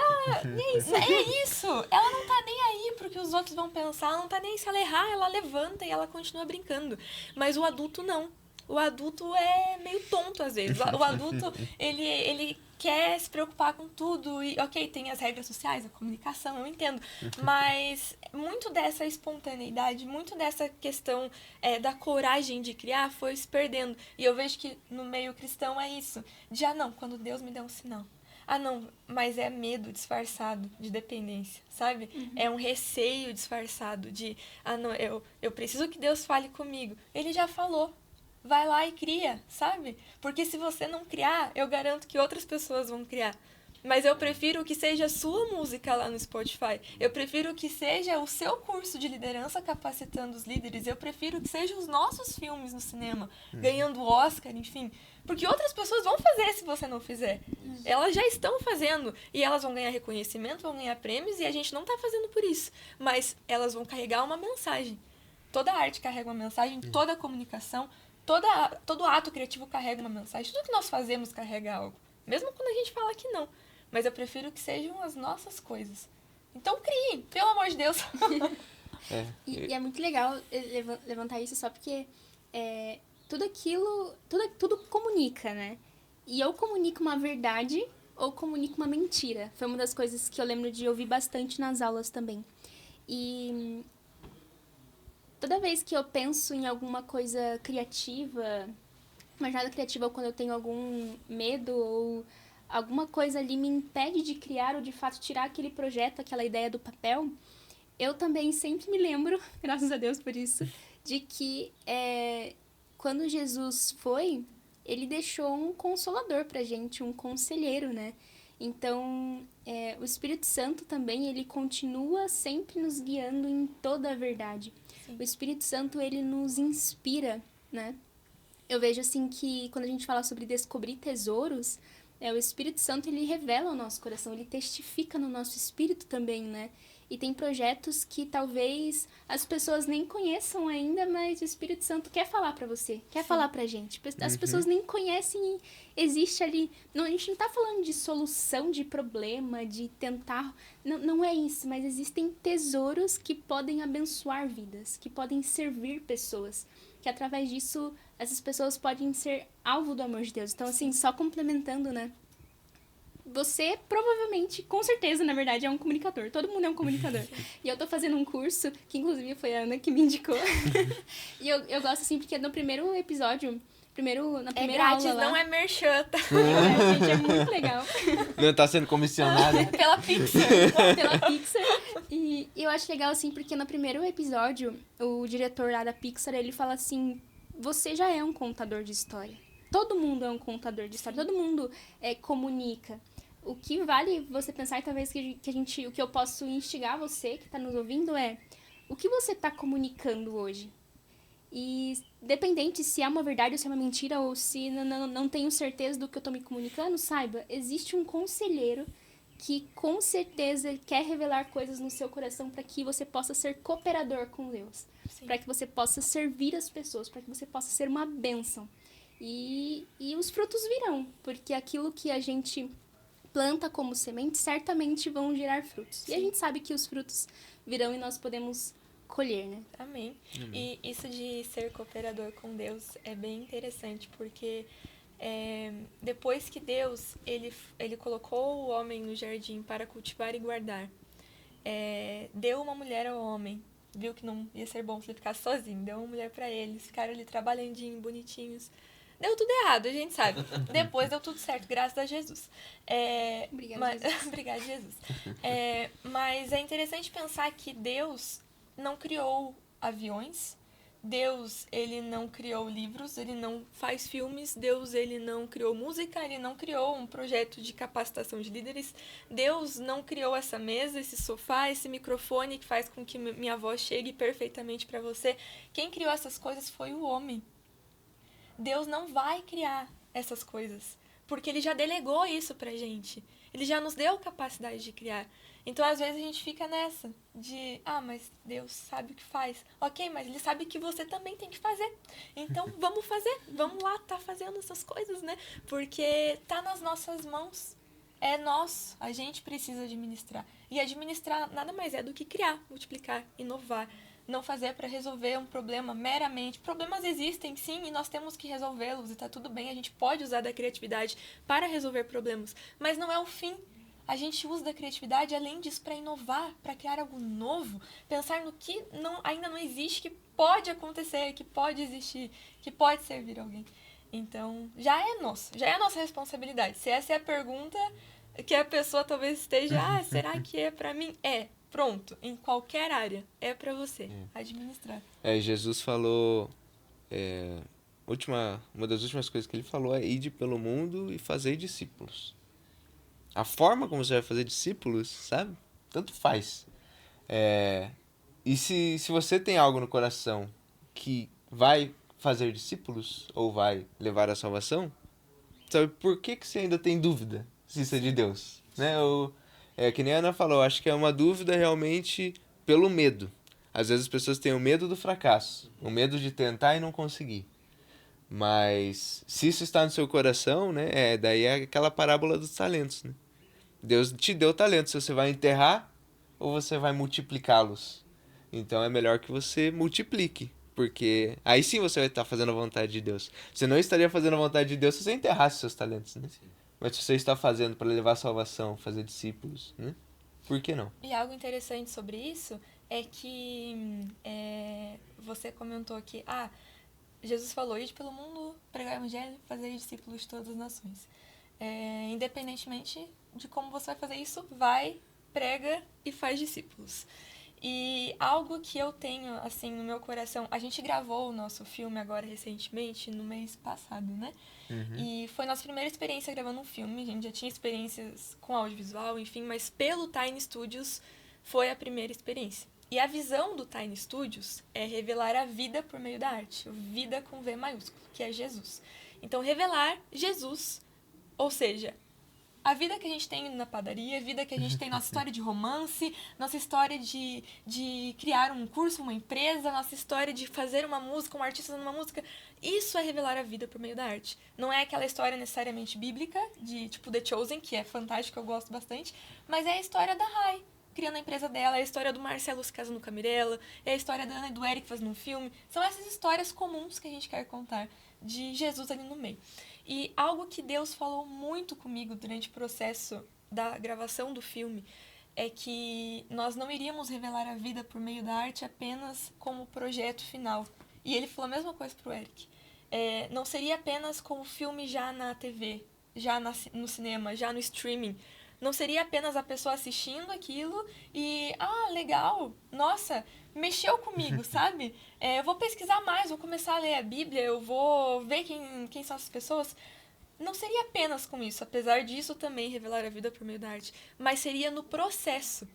isso. Ela não tá nem aí pro que os outros vão pensar, ela não tá nem aí. Se ela errar, ela levanta e ela continua brincando. Mas o adulto não. O adulto é meio tonto às vezes. O adulto, ele quer se preocupar com tudo. E, ok, tem as regras sociais, a comunicação, eu entendo. Mas muito dessa espontaneidade, muito dessa questão da coragem de criar foi se perdendo. E eu vejo que no meio cristão é isso. De, não, quando Deus me der um sinal. Não, mas é medo disfarçado de dependência, sabe? Uhum. É um receio disfarçado de, não, eu preciso que Deus fale comigo. Ele já falou. Vai lá e cria, sabe? Porque se você não criar, eu garanto que outras pessoas vão criar. Mas eu prefiro que seja a sua música lá no Spotify. Eu prefiro que seja o seu curso de liderança capacitando os líderes. Eu prefiro que sejam os nossos filmes no cinema, ganhando Oscar, enfim. Porque outras pessoas vão fazer se você não fizer. Elas já estão fazendo. E elas vão ganhar reconhecimento, vão ganhar prêmios, e a gente não está fazendo por isso. Mas elas vão carregar uma mensagem. Toda arte carrega uma mensagem, toda comunicação... Todo ato criativo carrega uma mensagem. Tudo que nós fazemos carrega algo. Mesmo quando a gente fala que não. Mas eu prefiro que sejam as nossas coisas. Então crie, pelo amor de Deus. E é muito legal levantar isso só porque tudo comunica, né? E eu comunico uma verdade ou comunico uma mentira. Foi uma das coisas que eu lembro de ouvir bastante nas aulas também. E... toda vez que eu penso em alguma coisa criativa, uma jornada criativa, ou quando eu tenho algum medo ou alguma coisa ali me impede de criar ou de fato tirar aquele projeto, aquela ideia do papel, eu também sempre me lembro, graças a Deus por isso, de que quando Jesus foi, ele deixou um consolador pra gente, um conselheiro, né? Então, o Espírito Santo também, ele continua sempre nos guiando em toda a verdade. Sim. O Espírito Santo, ele nos inspira, né? Eu vejo, assim, que quando a gente fala sobre descobrir tesouros, o Espírito Santo, ele revela o nosso coração, ele testifica no nosso espírito também, né? E tem projetos que talvez as pessoas nem conheçam ainda, mas o Espírito Santo quer falar pra você, quer falar pra gente. As pessoas nem conhecem e existe ali... Não, a gente não tá falando de solução de problema, de tentar... Não é isso, mas existem tesouros que podem abençoar vidas, que podem servir pessoas, que através disso essas pessoas podem ser alvo do amor de Deus. Então, assim, só complementando, né? Você provavelmente, com certeza, na verdade, é um comunicador. Todo mundo é um comunicador. E eu tô fazendo um curso, que inclusive foi a Ana que me indicou. E eu gosto, assim, porque no primeiro episódio, na primeira grátis, aula lá... não é merchan, tá? Gente, é muito legal. Não tá sendo comissionado. Pela Pixar. Pela Pixar. E eu acho legal, assim, porque no primeiro episódio, o diretor lá da Pixar, ele fala assim, você já é um contador de história. Todo mundo é um contador de história, todo mundo comunica. O que vale você pensar, talvez, o que eu posso instigar você que está nos ouvindo é o que você está comunicando hoje. E dependente se é uma verdade ou se é uma mentira, ou se não tenho certeza do que eu estou me comunicando, saiba, existe um conselheiro que com certeza quer revelar coisas no seu coração para que você possa ser cooperador com Deus. Para que você possa servir as pessoas, para que você possa ser uma bênção. E os frutos virão, porque aquilo que a gente planta como semente, certamente vão gerar frutos. Sim. E a gente sabe que os frutos virão e nós podemos colher, né? Amém. E isso de ser cooperador com Deus é bem interessante, porque depois que Deus ele colocou o homem no jardim para cultivar e guardar, deu uma mulher ao homem, viu que não ia ser bom se ele ficasse sozinho, deu uma mulher para eles, ficaram ali trabalhandinho, bonitinhos. Deu tudo errado, a gente sabe. Depois deu tudo certo, graças a Jesus. Obrigada, Jesus. Obrigada, Jesus. Mas é interessante pensar que Deus não criou aviões, Deus, ele não criou livros, ele não faz filmes, Deus, ele não criou música, ele não criou um projeto de capacitação de líderes, Deus não criou essa mesa, esse sofá, esse microfone que faz com que minha voz chegue perfeitamente para você. Quem criou essas coisas foi o homem. Deus não vai criar essas coisas, porque ele já delegou isso pra gente. Ele já nos deu capacidade de criar. Então, às vezes, a gente fica nessa de, mas Deus sabe o que faz. Ok, mas ele sabe que você também tem que fazer. Então, vamos fazer. Vamos lá, tá fazendo essas coisas, né? Porque tá nas nossas mãos. É nosso. A gente precisa administrar. E administrar nada mais é do que criar, multiplicar, inovar. Não fazer para resolver um problema meramente. Problemas existem, sim, e nós temos que resolvê-los, e tá tudo bem, a gente pode usar da criatividade para resolver problemas, mas não é o fim. A gente usa da criatividade, além disso, para inovar, para criar algo novo, pensar no que ainda não existe, que pode acontecer, que pode existir, que pode servir alguém. Então, já é a nossa responsabilidade. Se essa é a pergunta que a pessoa talvez esteja, será que é para mim? Pronto, em qualquer área, é para você administrar. Jesus falou, uma das últimas coisas que ele falou é ide pelo mundo e fazei discípulos. A forma como você vai fazer discípulos, sabe? Tanto faz. E se você tem algo no coração que vai fazer discípulos ou vai levar à salvação, sabe por que você ainda tem dúvida se isso é de Deus? Né? Que nem a Ana falou, acho que é uma dúvida realmente pelo medo. Às vezes as pessoas têm o medo do fracasso, o medo de tentar e não conseguir. Mas se isso está no seu coração, né, daí é aquela parábola dos talentos. Né? Deus te deu talentos, você vai enterrar ou você vai multiplicá-los? Então é melhor que você multiplique, porque aí sim você vai estar fazendo a vontade de Deus. Você não estaria fazendo a vontade de Deus se você enterrasse seus talentos, né? Mas se você está fazendo para levar a salvação, fazer discípulos, né? Por que não? E algo interessante sobre isso é que você comentou que Jesus falou, ide pelo mundo, pregar o evangelho, fazer discípulos de todas as nações. Independentemente de como você vai fazer isso, vai, prega e faz discípulos. E algo que eu tenho, assim, no meu coração... A gente gravou o nosso filme agora recentemente, no mês passado, né? E foi nossa primeira experiência gravando um filme. A gente já tinha experiências com audiovisual, enfim, mas pelo Tiny Studios foi a primeira experiência. E a visão do Tiny Studios é revelar a vida por meio da arte. Vida com V maiúsculo, que é Jesus. Então, revelar Jesus, ou seja, a vida que a gente tem na padaria, a vida que a gente tem, nossa história de romance, nossa história de criar um curso, uma empresa, nossa história de fazer uma música, um artista fazendo uma música. Isso é revelar a vida por meio da arte. Não é aquela história necessariamente bíblica, de tipo The Chosen, que é fantástico, eu gosto bastante, mas é a história da Rai, criando a empresa dela, é a história do Marcelo se casando com a Mirella, é a história da Ana e do Eric fazendo um filme. São essas histórias comuns que a gente quer contar, de Jesus ali no meio. E algo que Deus falou muito comigo durante o processo da gravação do filme é que nós não iríamos revelar a vida por meio da arte apenas como projeto final. E ele falou a mesma coisa pro Eric. Não seria apenas como filme já na TV, já no cinema, já no streaming. Não seria apenas a pessoa assistindo aquilo e, legal, nossa, mexeu comigo, sabe? Eu vou pesquisar mais, vou começar a ler a Bíblia, eu vou ver quem são essas pessoas. Não seria apenas com isso, apesar disso também revelar a vida por meio da arte, mas seria no processo.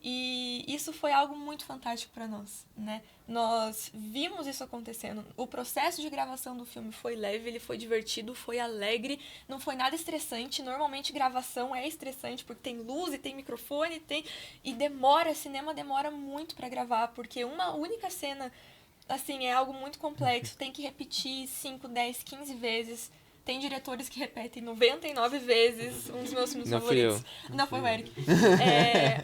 E isso foi algo muito fantástico para nós, né? Nós vimos isso acontecendo. O processo de gravação do filme foi leve, ele foi divertido, foi alegre, não foi nada estressante. Normalmente gravação é estressante porque tem luz e tem microfone, e cinema demora muito para gravar, porque uma única cena, assim, é algo muito complexo, tem que repetir 5, 10, 15 vezes. Tem diretores que repetem 99 vezes um dos meus filmes favoritos. Não foi o Eric.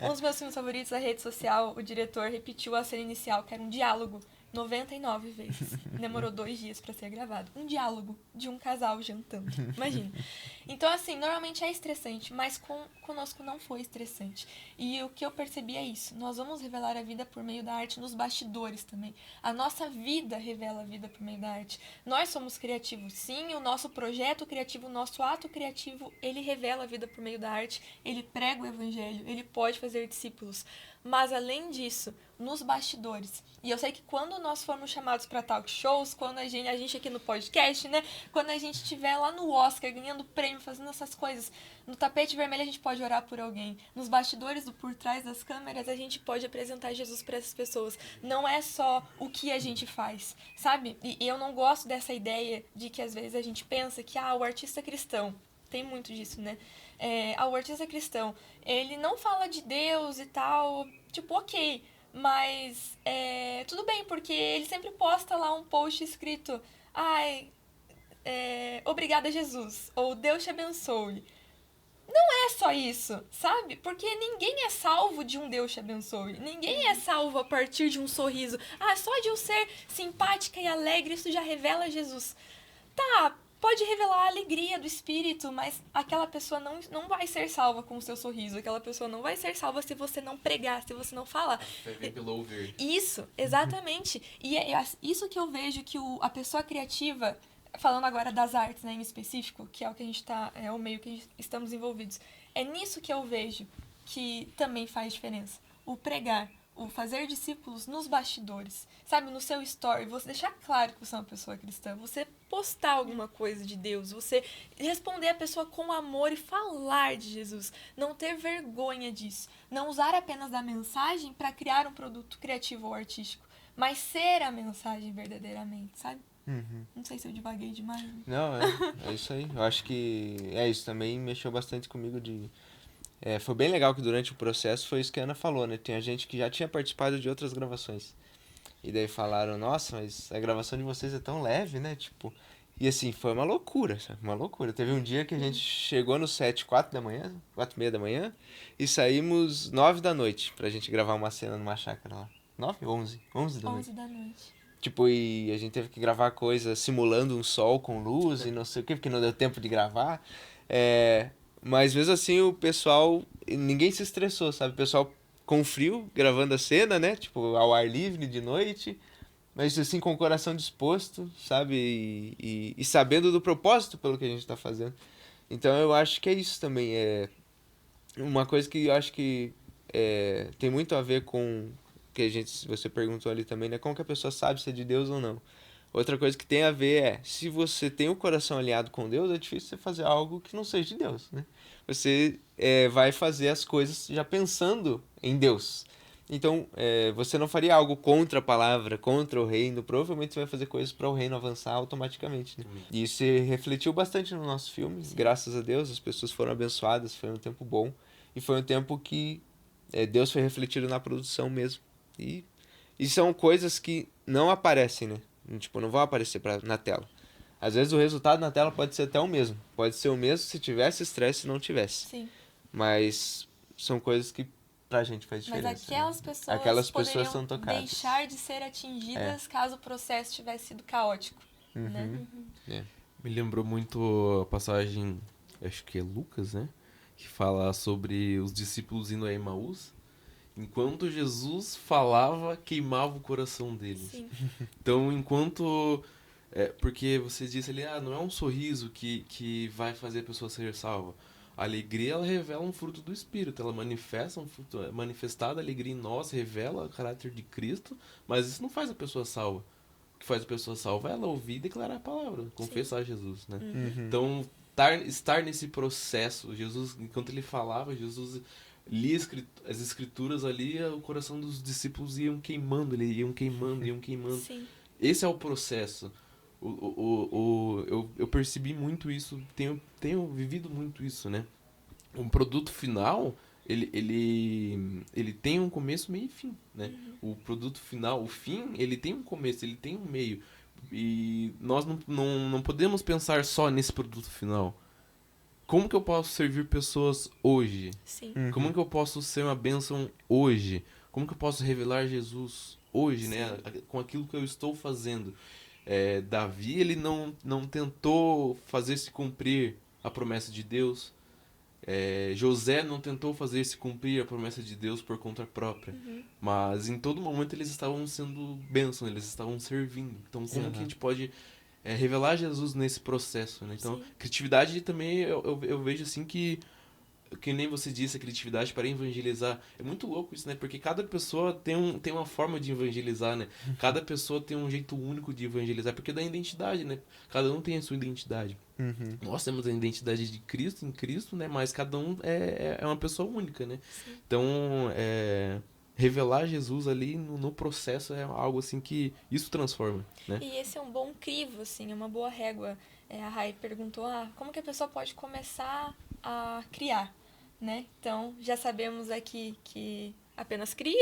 Um dos meus filmes favoritos da rede social, o diretor repetiu a cena inicial, que era um diálogo, 99 vezes. Demorou 2 dias pra ser gravado. Um diálogo de um casal jantando. Imagina. Então, assim, normalmente é estressante, mas conosco não foi estressante. E o que eu percebi é isso. Nós vamos revelar a vida por meio da arte nos bastidores também. A nossa vida revela a vida por meio da arte. Nós somos criativos, sim. O nosso projeto criativo, o nosso ato criativo, ele revela a vida por meio da arte. Ele prega o evangelho. Ele pode fazer discípulos. Mas, além disso, nos bastidores. E eu sei que quando nós formos chamados para talk shows, quando a gente aqui no podcast, né? Quando a gente estiver lá no Oscar, ganhando prêmio, fazendo essas coisas, no tapete vermelho a gente pode orar por alguém. Nos bastidores, por trás das câmeras, a gente pode apresentar Jesus para essas pessoas. Não é só o que a gente faz, sabe? E eu não gosto dessa ideia de que às vezes a gente pensa que, o artista cristão, tem muito disso, né? O artista cristão, ele não fala de Deus e tal, tipo, ok, mas tudo bem, porque ele sempre posta lá um post escrito, obrigada Jesus, ou Deus te abençoe. Não é só isso, sabe? Porque ninguém é salvo de um Deus te abençoe. Ninguém é salvo a partir de um sorriso. Só de eu ser simpática e alegre, isso já revela Jesus. Tá, pode revelar a alegria do espírito, mas aquela pessoa não vai ser salva com o seu sorriso. Aquela pessoa não vai ser salva se você não pregar, se você não falar. Vai ver pelo ouvir. Isso, exatamente. E é isso que eu vejo que a pessoa criativa, falando agora das artes, né, em específico, que é o que a gente é o meio que estamos envolvidos, é nisso que eu vejo que também faz diferença. O pregar, o fazer discípulos nos bastidores, sabe, no seu story, você deixar claro que você é uma pessoa cristã, você postar alguma coisa de Deus, você responder a pessoa com amor e falar de Jesus, não ter vergonha disso, não usar apenas da mensagem para criar um produto criativo ou artístico, mas ser a mensagem verdadeiramente, sabe? Não sei se eu divaguei demais. Não, é isso aí. Eu acho que isso também mexeu bastante comigo foi bem legal que durante o processo foi isso que a Ana falou, né? Tem gente que já tinha participado de outras gravações. E daí falaram, nossa, mas a gravação de vocês é tão leve, né? Tipo, e assim, foi uma loucura, sabe? Uma loucura. Teve um dia que a gente chegou no set 4h30 da manhã, e saímos 9 da noite pra gente gravar uma cena numa chácara lá. 9? 11 da noite. 11 da noite. Tipo, e a gente teve que gravar coisa simulando um sol com luz e não sei o quê, porque não deu tempo de gravar. Mas mesmo assim o pessoal, ninguém se estressou, sabe? O pessoal com frio, gravando a cena, né? Tipo, ao ar livre, de noite. Mas assim, com o coração disposto, sabe? E sabendo do propósito pelo que a gente tá fazendo. Então eu acho que é isso também. Uma coisa que eu acho que tem muito a ver com você perguntou ali também, né? Como que a pessoa sabe se é de Deus ou não? Outra coisa que tem a ver é, se você tem o coração alinhado com Deus, é difícil você fazer algo que não seja de Deus, né? Você vai fazer as coisas já pensando em Deus. Então, você não faria algo contra a palavra, contra o reino, provavelmente você vai fazer coisas para o reino avançar automaticamente, né? E isso se refletiu bastante no nosso filme, graças a Deus, as pessoas foram abençoadas, foi um tempo bom, e foi um tempo que Deus foi refletido na produção mesmo. E são coisas que não aparecem, né? Tipo, não vão aparecer na tela. Às vezes o resultado na tela pode ser até o mesmo. Pode ser o mesmo se tivesse estresse e não tivesse. Sim. Mas são coisas que pra gente faz diferença. Mas aquelas né? pessoas, Aquelas pessoas poderiam são tocadas. deixar de ser atingidas caso o processo tivesse sido caótico. Né? Me lembrou muito a passagem, acho que é Lucas, né? Que fala sobre os discípulos indo a Emaús. Enquanto Jesus falava, queimava o coração deles. Sim. Então, porque você disse ali, não é um sorriso que vai fazer a pessoa ser salva. A alegria, ela revela um fruto do Espírito. Ela manifesta manifestada alegria em nós, revela o caráter de Cristo, mas isso não faz a pessoa salva. O que faz a pessoa salva é ela ouvir e declarar a palavra, confessar Jesus, né? Então, estar nesse processo, Jesus, enquanto ele falava, Jesus lia as escrituras ali, o coração dos discípulos iam queimando. Sim. Esse é o processo. Eu percebi muito isso, tenho vivido muito isso, né? Um produto final, ele tem um começo, meio e fim, né? O produto final, o fim, ele tem um começo, ele tem um meio. E nós não podemos pensar só nesse produto final. Como que eu posso servir pessoas hoje? Sim. Como que eu posso ser uma bênção hoje? Como que eu posso revelar Jesus hoje, né? Com aquilo que eu estou fazendo. Davi, ele não tentou fazer se cumprir a promessa de Deus. José não tentou fazer se cumprir a promessa de Deus por conta própria. Mas em todo momento eles estavam sendo bênção, eles estavam servindo. Então como que a gente pode revelar Jesus nesse processo, né? Então, criatividade também eu vejo assim que nem você disse, a criatividade para evangelizar. É muito louco isso, né? Porque cada pessoa tem uma forma de evangelizar, né? Cada pessoa tem um jeito único de evangelizar, porque é da identidade, né? Cada um tem a sua identidade. Nós temos a identidade de Cristo, em Cristo, né? Mas cada um é uma pessoa única, né? Então, revelar Jesus ali no processo é algo assim que isso transforma, né? E esse é um bom crivo, assim, é uma boa régua. A Rai perguntou, como que a pessoa pode começar a criar, né? Então, já sabemos aqui que apenas crie,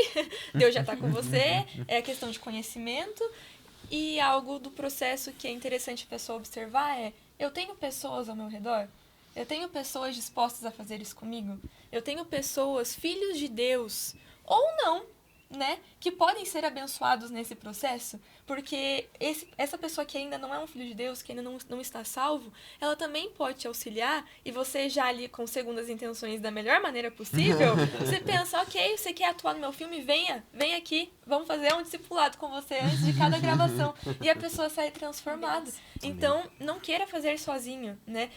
Deus já está com você, é a questão de conhecimento. E algo do processo que é interessante a pessoa observar eu tenho pessoas ao meu redor? Eu tenho pessoas dispostas a fazer isso comigo? Eu tenho pessoas, filhos de Deus, ou não, né, que podem ser abençoados nesse processo, porque essa pessoa que ainda não é um filho de Deus, que ainda não está salvo, ela também pode te auxiliar, e você já ali com segundas intenções da melhor maneira possível, você pensa, ok, você quer atuar no meu filme? Vem aqui, vamos fazer um discipulado com você antes de cada gravação, e a pessoa sai transformada. Então, não queira fazer sozinho, né,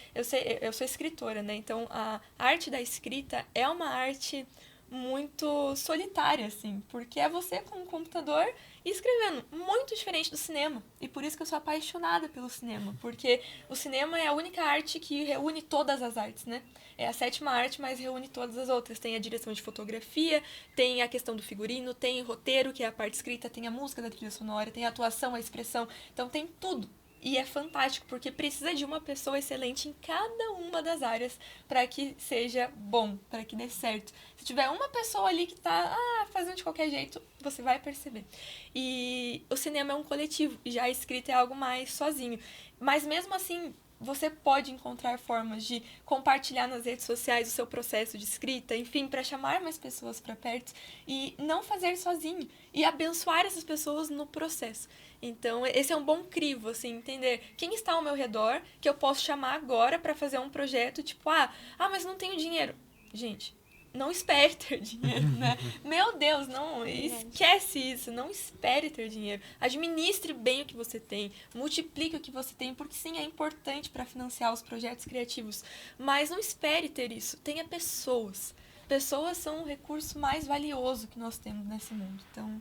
eu sou escritora, né, então a arte da escrita é uma arte muito solitária, assim, porque é você com o computador e escrevendo, muito diferente do cinema. E por isso que eu sou apaixonada pelo cinema, porque o cinema é a única arte que reúne todas as artes, né? É a sétima arte, mas reúne todas as outras. Tem a direção de fotografia, tem a questão do figurino, tem roteiro, que é a parte escrita, tem a música da trilha sonora, tem a atuação, a expressão. Então tem tudo. E é fantástico, porque precisa de uma pessoa excelente em cada uma das áreas para que seja bom, para que dê certo. Se tiver uma pessoa ali que está fazendo de qualquer jeito, você vai perceber. E o cinema é um coletivo, e já a escrita é algo mais sozinho. Mas mesmo assim, você pode encontrar formas de compartilhar nas redes sociais o seu processo de escrita, enfim, para chamar mais pessoas para perto e não fazer sozinho e abençoar essas pessoas no processo. Então, esse é um bom crivo, assim, entender quem está ao meu redor que eu posso chamar agora para fazer um projeto, tipo, mas não tenho dinheiro. Gente, não espere ter dinheiro, né? Meu Deus, não, esquece isso, não espere ter dinheiro. Administre bem o que você tem, multiplique o que você tem, porque sim, é importante para financiar os projetos criativos, mas não espere ter isso, tenha pessoas. pessoas são o recurso mais valioso que nós temos nesse mundo. Então,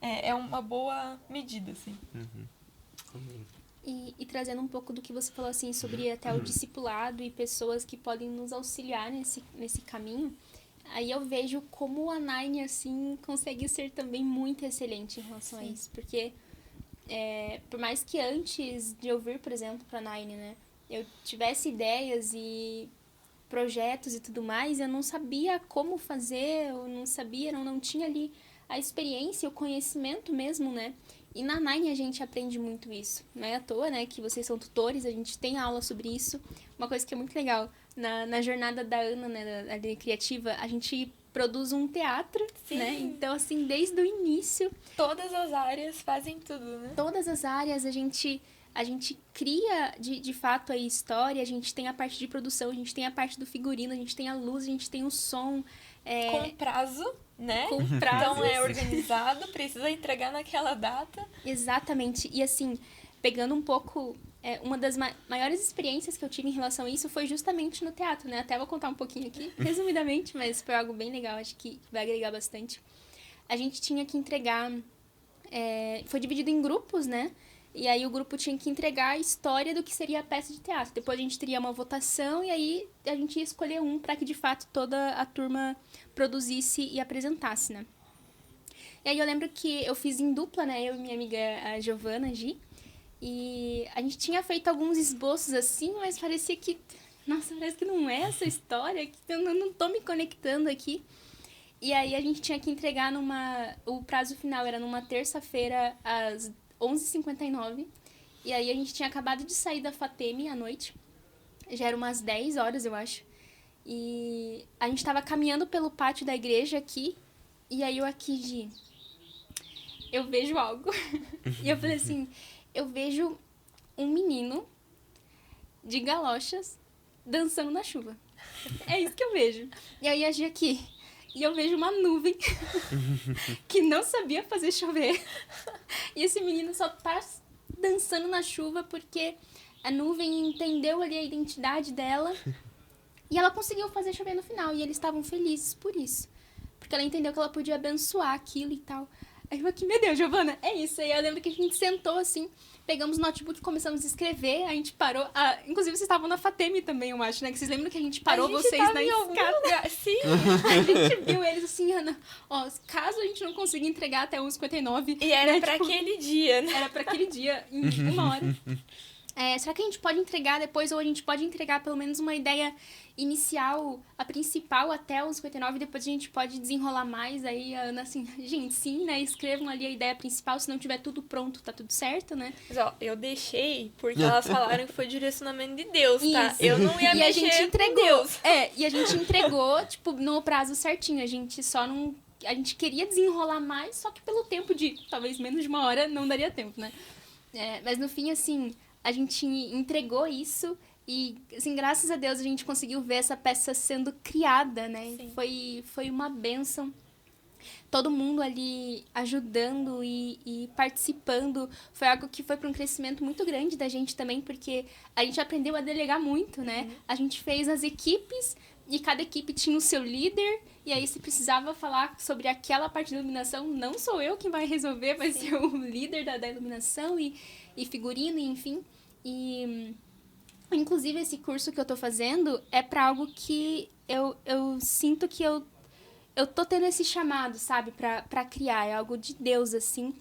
é uma boa medida, assim. Amém. E trazendo um pouco do que você falou, assim, sobre até o discipulado e pessoas que podem nos auxiliar nesse caminho, aí eu vejo como a Nine, assim, consegue ser também muito excelente em relação a isso. Porque, por mais que antes de eu vir, por exemplo, pra Nine, né, eu tivesse ideias e projetos e tudo mais, eu não sabia como fazer, eu não sabia, não tinha ali a experiência, o conhecimento mesmo, né? E na Nine a gente aprende muito isso. Não é à toa, né, que vocês são tutores, a gente tem aula sobre isso. Uma coisa que é muito legal, na jornada da Ana, né, da área criativa, a gente produz um teatro, Sim. né? Então, assim, desde o início, Todas as áreas fazem tudo, né? todas as áreas a gente cria de fato a história, a gente tem a parte de produção, a gente tem a parte do figurino, a gente tem a luz, a gente tem o som. Com prazo, né? Com prazos. Então é organizado, precisa entregar naquela data. Exatamente. E assim, pegando um pouco... uma das maiores experiências que eu tive em relação a isso foi justamente no teatro, né? Até vou contar um pouquinho aqui, resumidamente, mas foi algo bem legal, acho que vai agregar bastante. A gente tinha que entregar... foi dividido em grupos, né? E aí o grupo tinha que entregar a história do que seria a peça de teatro. Depois a gente teria uma votação e aí a gente ia escolher um para que de fato toda a turma produzisse e apresentasse, né? E aí eu lembro que eu fiz em dupla, né? Eu e minha amiga a Giovana, Gi. E a gente tinha feito alguns esboços assim, mas parecia que... Nossa, parece que não é essa história, que eu não tô me conectando aqui. E aí a gente tinha que entregar o prazo final era numa terça-feira às 11h59. E aí a gente tinha acabado de sair da Fateme à noite. Já eram umas 10 horas, eu acho. E a gente tava caminhando pelo pátio da igreja aqui. E aí eu vejo algo. E eu falei assim, eu vejo um menino de galochas dançando na chuva. É isso que eu vejo. E aí a Gi aqui. E eu vejo uma nuvem que não sabia fazer chover. E esse menino só tá dançando na chuva porque a nuvem entendeu ali a identidade dela. E ela conseguiu fazer chover no final. E eles estavam felizes por isso. Porque ela entendeu que ela podia abençoar aquilo e tal. Aí eu aqui, meu Deus, Giovana, é isso. Aí eu lembro que a gente sentou assim, pegamos o notebook e começamos a escrever. A gente parou. Inclusive, vocês estavam na Fateme também, eu acho, né? Que vocês lembram que a gente parou vocês na escada? Sim. A gente viu eles assim, Ana, ó, caso a gente não consiga entregar até 11h59... E era né, pra aquele dia, né? Era pra aquele dia, em 1 hora. Será que a gente pode entregar depois, ou a gente pode entregar pelo menos uma ideia inicial, a principal até os 59, depois a gente pode desenrolar mais? Aí a Ana assim, gente, sim, né? Escrevam ali a ideia principal, se não tiver tudo pronto, tá tudo certo, né? Mas, ó, eu deixei porque elas falaram que foi direcionamento de Deus, tá? Isso. Eu não ia E mexer a gente entregou. com Deus. E a gente entregou, tipo, no prazo certinho. A gente só não... A gente queria desenrolar mais, só que pelo tempo de talvez menos de 1 hora não daria tempo, né? Mas no fim, assim, a gente entregou isso e, assim, graças a Deus a gente conseguiu ver essa peça sendo criada, né? Foi uma bênção. Todo mundo ali ajudando e participando. Foi algo que foi para um crescimento muito grande da gente também, porque a gente aprendeu a delegar muito, né? A gente fez as equipes e cada equipe tinha o seu líder. E aí, se precisava falar sobre aquela parte da iluminação, não sou eu quem vai resolver, vai ser o líder da iluminação e figurino, enfim. E, inclusive, esse curso que eu tô fazendo é para algo que eu sinto que eu tô tendo esse chamado, sabe, pra criar. É algo de Deus, assim,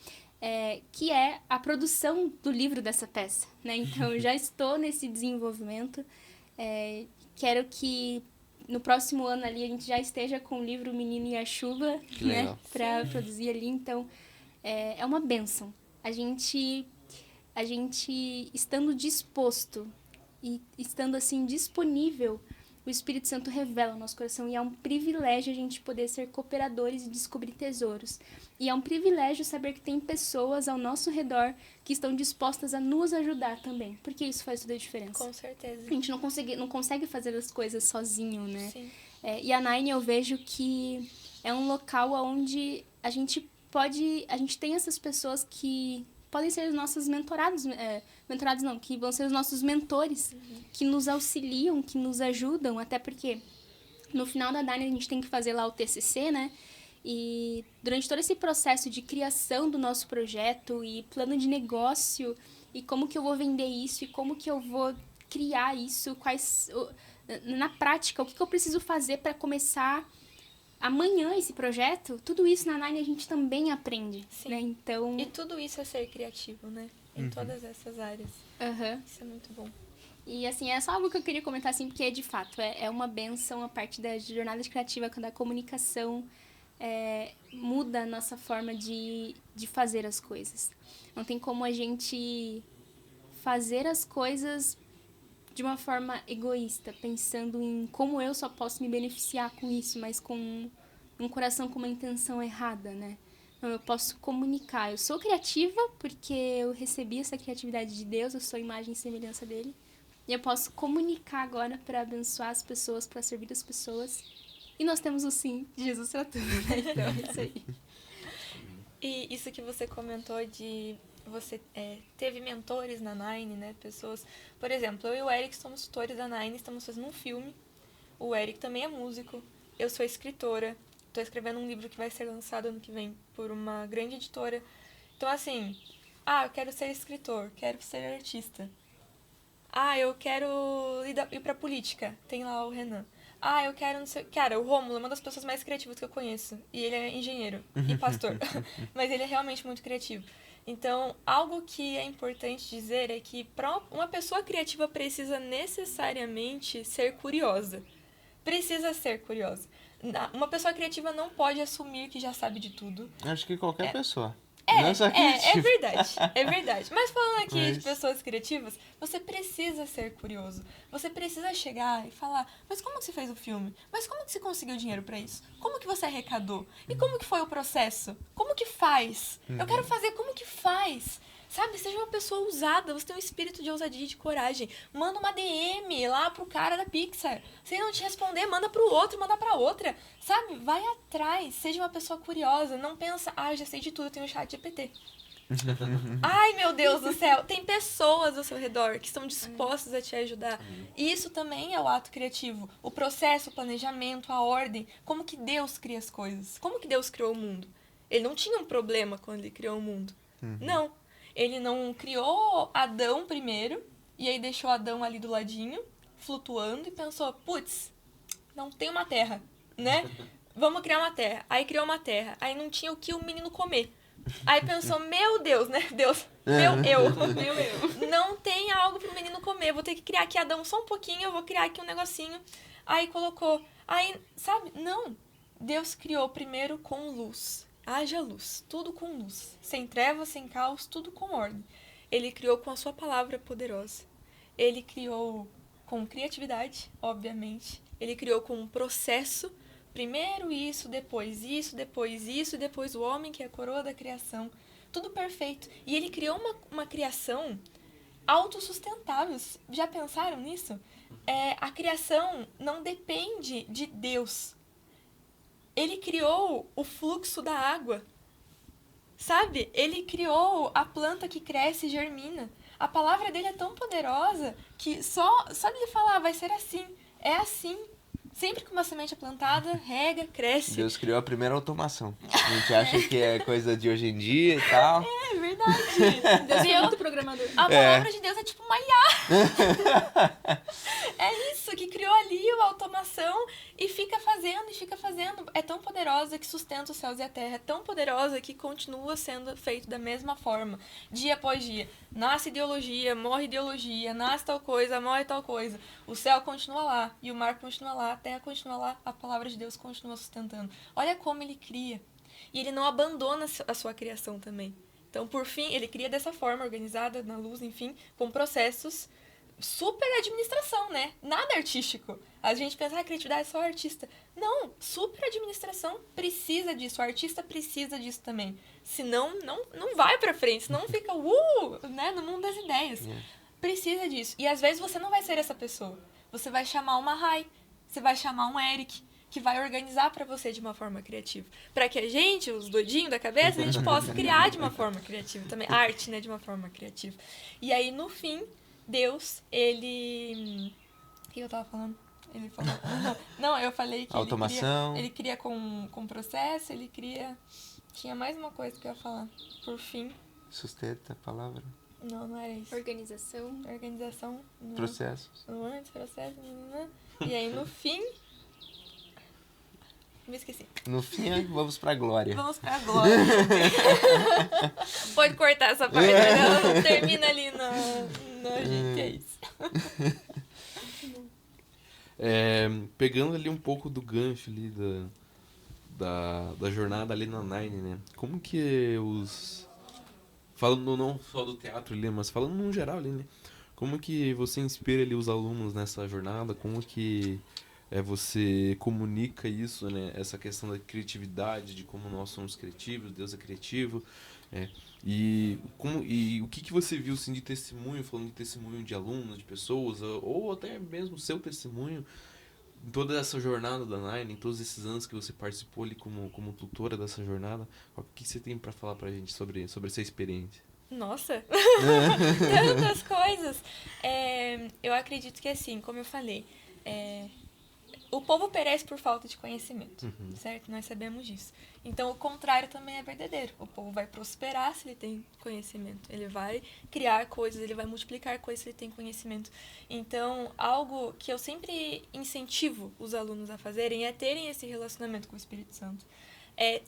que é a produção do livro dessa peça, né? Então, eu já estou nesse desenvolvimento. Quero que no próximo ano ali a gente já esteja com o livro O Menino e a Chuva, né? Pra produzir ali. Então, é uma bênção. A gente estando disposto e estando, assim, disponível, o Espírito Santo revela o nosso coração. E é um privilégio a gente poder ser cooperadores e descobrir tesouros. E é um privilégio saber que tem pessoas ao nosso redor que estão dispostas a nos ajudar também. Porque isso faz toda a diferença. Com certeza. A gente não consegue fazer as coisas sozinho, né? Sim. E a Nine, eu vejo que é um local onde a gente tem essas pessoas que podem ser os nossos mentorados não, que vão ser os nossos mentores, que nos auxiliam, que nos ajudam, até porque no final da Narnia a gente tem que fazer lá o TCC, né? E durante todo esse processo de criação do nosso projeto e plano de negócio e como que eu vou vender isso e como que eu vou criar isso, na prática, o que eu preciso fazer para começar amanhã esse projeto, tudo isso na Narnia a gente também aprende, Sim. né? Então... E tudo isso é ser criativo, né? Em todas essas áreas. Isso é muito bom. E, assim, é só algo que eu queria comentar, assim, porque, de fato, é uma bênção a parte da jornada criativa, quando a comunicação muda a nossa forma de fazer as coisas. Não tem como a gente fazer as coisas de uma forma egoísta, pensando em como eu só posso me beneficiar com isso, mas com um coração com uma intenção errada, né? Não, eu posso comunicar. Eu sou criativa porque eu recebi essa criatividade de Deus, eu sou imagem e semelhança dele. E eu posso comunicar agora para abençoar as pessoas, para servir as pessoas. E nós temos o sim de Jesus para tudo, né? Então é isso aí. E isso que você comentou de você teve mentores na Nine, né? Pessoas... Por exemplo, eu e o Eric somos tutores da Nine, estamos fazendo um filme. O Eric também é músico. Eu sou escritora. Estou escrevendo um livro que vai ser lançado ano que vem por uma grande editora. Então, assim... eu quero ser escritor, quero ser artista. Eu quero ir pra política. Tem lá o Renan. Eu quero não sei... Cara, o Rômulo é uma das pessoas mais criativas que eu conheço. E ele é engenheiro e pastor. Mas ele é realmente muito criativo. Então, algo que é importante dizer é que uma pessoa criativa precisa necessariamente ser curiosa. Precisa ser curiosa. Uma pessoa criativa não pode assumir que já sabe de tudo. Acho que qualquer pessoa. É verdade, é verdade. Mas falando aqui de pessoas criativas, você precisa ser curioso. Você precisa chegar e falar, mas como que você fez o filme? Mas como que você conseguiu dinheiro pra isso? Como que você arrecadou? E como que foi o processo? Como que faz? Eu quero fazer como que faz. Sabe, seja uma pessoa ousada, você tem um espírito de ousadia e de coragem. Manda uma DM lá pro cara da Pixar. Se ele não te responder, manda pro outro, manda pra outra. Sabe, vai atrás, seja uma pessoa curiosa. Não pensa, eu já sei de tudo, eu tenho o chat GPT. Ai, meu Deus do céu, tem pessoas ao seu redor que estão dispostas a te ajudar. E isso também é o ato criativo. O processo, o planejamento, a ordem. Como que Deus cria as coisas? Como que Deus criou o mundo? Ele não tinha um problema quando ele criou o mundo. Não. Ele não criou Adão primeiro, e aí deixou Adão ali do ladinho, flutuando, e pensou, putz, não tem uma terra, né? Vamos criar uma terra. Aí criou uma terra. Aí não tinha o que o menino comer. Aí pensou, meu Deus, né? Deus, meu eu. Não tem algo pro menino comer. Vou ter que criar aqui Adão só um pouquinho, eu vou criar aqui um negocinho. Aí colocou. Aí, sabe? Não. Deus criou primeiro com luz. Haja luz, tudo com luz. Sem trevas, sem caos, tudo com ordem. Ele criou com a sua palavra poderosa. Ele criou com criatividade, obviamente. Ele criou com um processo. Primeiro isso, depois isso, depois isso, e depois o homem, que é a coroa da criação. Tudo perfeito. E ele criou uma criação autossustentável. Já pensaram nisso? A criação não depende de Deus. Ele criou o fluxo da água, sabe? Ele criou a planta que cresce e germina. A palavra dele é tão poderosa que só de ele falar, vai ser assim, é assim. Sempre que uma semente é plantada, rega, cresce. Deus criou a primeira automação. A gente acha que é coisa de hoje em dia e tal. É verdade. Deus é muito programador. A palavra de Deus é tipo uma IA. É isso, que criou ali a automação e fica fazendo, e fica fazendo. É tão poderosa que sustenta os céus e a terra. É tão poderosa que continua sendo feito da mesma forma, dia após dia. Nasce ideologia, morre ideologia, nasce tal coisa, morre tal coisa. O céu continua lá, e o mar continua lá, a terra continua lá, a palavra de Deus continua sustentando. Olha como ele cria. E ele não abandona a sua criação também. Então, por fim, ele cria dessa forma, organizada, na luz, enfim, com processos super administração, né? Nada artístico. A gente pensa, criatividade é só artista. Não, super administração precisa disso. O artista precisa disso também. Senão, não vai pra frente. Senão fica, né? No mundo das ideias. Precisa disso. E às vezes você não vai ser essa pessoa. Você vai chamar uma Rai. Você vai chamar um Eric, que vai organizar pra você de uma forma criativa. Pra que a gente, os doidinhos da cabeça, a gente possa criar de uma forma criativa também. Arte, né? De uma forma criativa. E aí, no fim, Deus, ele... O que eu tava falando? Ele falou. Não, eu falei que Automação. ele cria com processo, ele cria... Tinha mais uma coisa que eu ia falar. Por fim. Sustenta a palavra. Não era isso. Organização. Organização. Não. Processos. Antes, processo. E aí, no fim... Me esqueci. No fim, vamos pra glória. Vamos pra glória. Pode cortar essa parte, né? Termina ali no gente, é isso. Pegando ali um pouco do gancho ali da jornada ali na Nine, né? Como que falando não só do teatro ali, mas falando no geral ali, né? Como que você inspira ali os alunos nessa jornada? Como que você comunica isso, né? Essa questão da criatividade, de como nós somos criativos, Deus é criativo. E o que você viu assim, de testemunho, falando de testemunho de alunos, de pessoas, ou até mesmo seu testemunho, em toda essa jornada da Nine, em todos esses anos que você participou ali como tutora dessa jornada, o que você tem para falar pra gente sobre essa experiência? Nossa! Tantas coisas! Eu acredito que assim, como eu falei, o povo perece por falta de conhecimento, certo? Nós sabemos disso. Então, o contrário também é verdadeiro. O povo vai prosperar se ele tem conhecimento. Ele vai criar coisas, ele vai multiplicar coisas se ele tem conhecimento. Então, algo que eu sempre incentivo os alunos a fazerem é terem esse relacionamento com o Espírito Santo.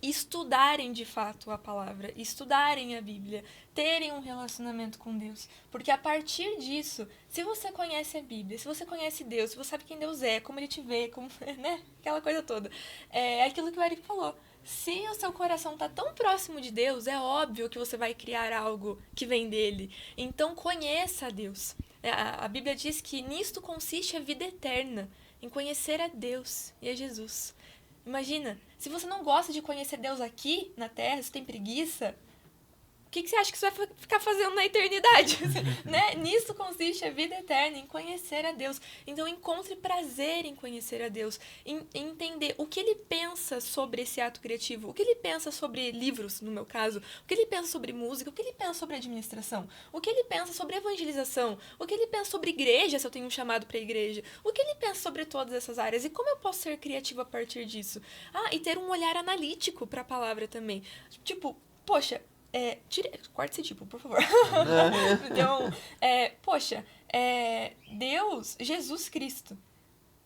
Estudarem de fato a palavra, estudarem a Bíblia, terem um relacionamento com Deus. Porque a partir disso, se você conhece a Bíblia, se você conhece Deus, se você sabe quem Deus é, como Ele te vê, como, né? Aquela coisa toda. É aquilo que o Eric falou. Se o seu coração está tão próximo de Deus, é óbvio que você vai criar algo que vem dele. Então, conheça a Deus. A Bíblia diz que nisto consiste a vida eterna, em conhecer a Deus e a Jesus. Imagina, se você não gosta de conhecer Deus aqui na Terra, se tem preguiça, o que você acha que você vai ficar fazendo na eternidade? Né? Nisso consiste a vida eterna, em conhecer a Deus. Então, encontre prazer em conhecer a Deus, em entender o que Ele pensa sobre esse ato criativo, o que Ele pensa sobre livros, no meu caso, o que Ele pensa sobre música, o que Ele pensa sobre administração, o que Ele pensa sobre evangelização, o que Ele pensa sobre igreja, se eu tenho um chamado para a igreja, o que Ele pensa sobre todas essas áreas e como eu posso ser criativo a partir disso. E ter um olhar analítico para a palavra também. Tipo, poxa, corte esse tipo, por favor. Então, Deus, Jesus Cristo,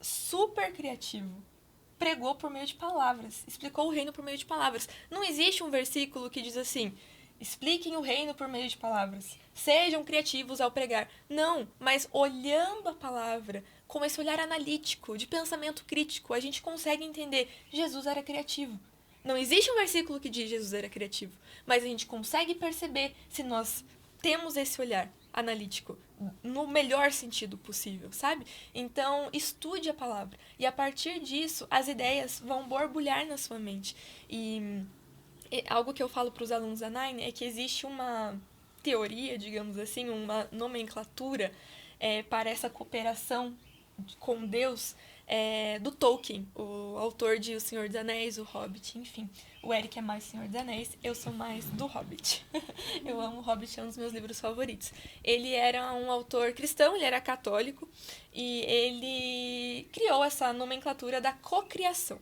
super criativo, pregou por meio de palavras, explicou o reino por meio de palavras. Não existe um versículo que diz assim, expliquem o reino por meio de palavras, sejam criativos ao pregar. Não, mas olhando a palavra, com esse olhar analítico, de pensamento crítico, a gente consegue entender, Jesus era criativo. Não existe um versículo que diz Jesus era criativo, mas a gente consegue perceber se nós temos esse olhar analítico no melhor sentido possível, sabe? Então, estude a palavra. E a partir disso, as ideias vão borbulhar na sua mente. E algo que eu falo para os alunos da Nine é que existe uma teoria, digamos assim, uma nomenclatura para essa cooperação com Deus, do Tolkien, o autor de O Senhor dos Anéis, O Hobbit, enfim. O Eric é mais Senhor dos Anéis, eu sou mais do Hobbit. Eu amo o Hobbit, é um dos meus livros favoritos. Ele era um autor cristão, ele era católico, e ele criou essa nomenclatura da cocriação.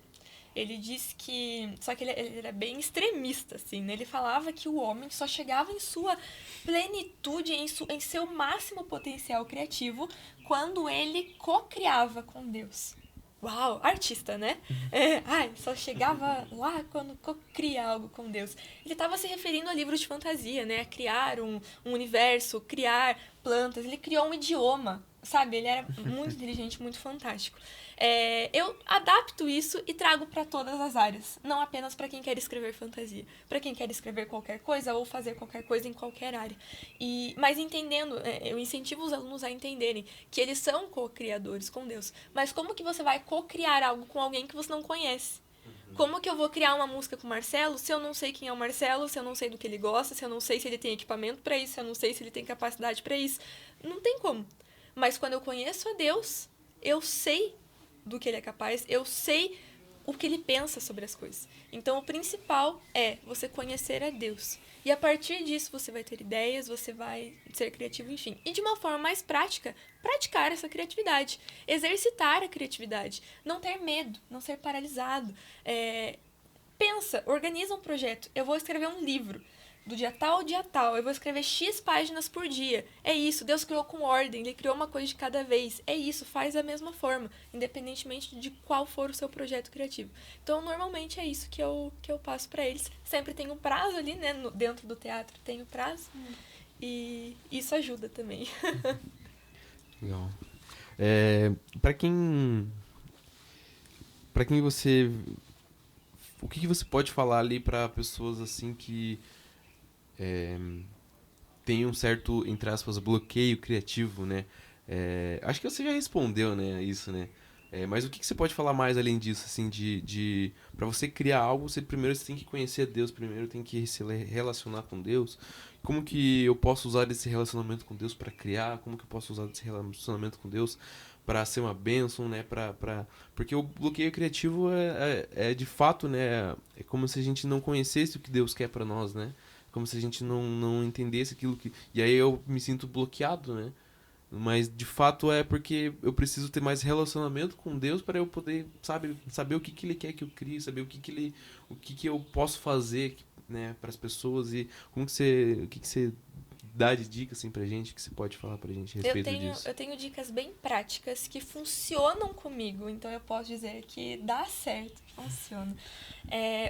Ele disse que... Só que ele era bem extremista, assim, né? Ele falava que o homem só chegava em sua plenitude, em seu máximo potencial criativo, quando ele co-criava com Deus. Uau, artista, né? Só chegava lá quando cria algo com Deus. Ele estava se referindo a livros de fantasia, né? A criar um universo, criar plantas. Ele criou um idioma, sabe? Ele era muito inteligente, muito fantástico. Eu adapto isso e trago para todas as áreas, não apenas para quem quer escrever fantasia, para quem quer escrever qualquer coisa ou fazer qualquer coisa em qualquer área. Mas entendendo, eu incentivo os alunos a entenderem que eles são co-criadores com Deus. Mas como que você vai co-criar algo com alguém que você não conhece? Como que eu vou criar uma música com o Marcelo se eu não sei quem é o Marcelo, se eu não sei do que ele gosta, se eu não sei se ele tem equipamento para isso, se eu não sei se ele tem capacidade para isso? Não tem como. Mas quando eu conheço a Deus, eu sei do que ele é capaz, eu sei o que ele pensa sobre as coisas. Então, o principal é você conhecer a Deus. E a partir disso, você vai ter ideias, você vai ser criativo, enfim. E de uma forma mais prática, praticar essa criatividade. Exercitar a criatividade. Não ter medo, não ser paralisado. Pensa, organiza um projeto. Eu vou escrever um livro. Do dia tal ao dia tal, eu vou escrever X páginas por dia. É isso, Deus criou com ordem, Ele criou uma coisa de cada vez. É isso, faz da mesma forma, independentemente de qual for o seu projeto criativo. Então, normalmente é isso que eu passo para eles. Sempre tem um prazo ali, né? Dentro do teatro tem o prazo. E isso ajuda também. Legal. Para quem você... O que você pode falar ali para pessoas assim que tem um certo, entre aspas, bloqueio criativo, né? Acho que você já respondeu, né, isso, né? Mas o que você pode falar mais além disso, assim, para você criar algo, você tem que conhecer Deus primeiro, tem que se relacionar com Deus. Como que eu posso usar esse relacionamento com Deus para criar? Como que eu posso usar esse relacionamento com Deus para ser uma bênção, né? Porque o bloqueio criativo é de fato, né? É como se a gente não conhecesse o que Deus quer para nós, né? Como se a gente não entendesse aquilo que... E aí eu me sinto bloqueado, né? Mas de fato é porque eu preciso ter mais relacionamento com Deus para eu poder, saber o que Ele quer que eu crie, saber o que eu posso fazer, né, para as pessoas. E o que você dá de dica assim pra gente, que você pode falar pra gente a respeito disso? Eu tenho dicas bem práticas que funcionam comigo, então eu posso dizer que dá certo, funciona.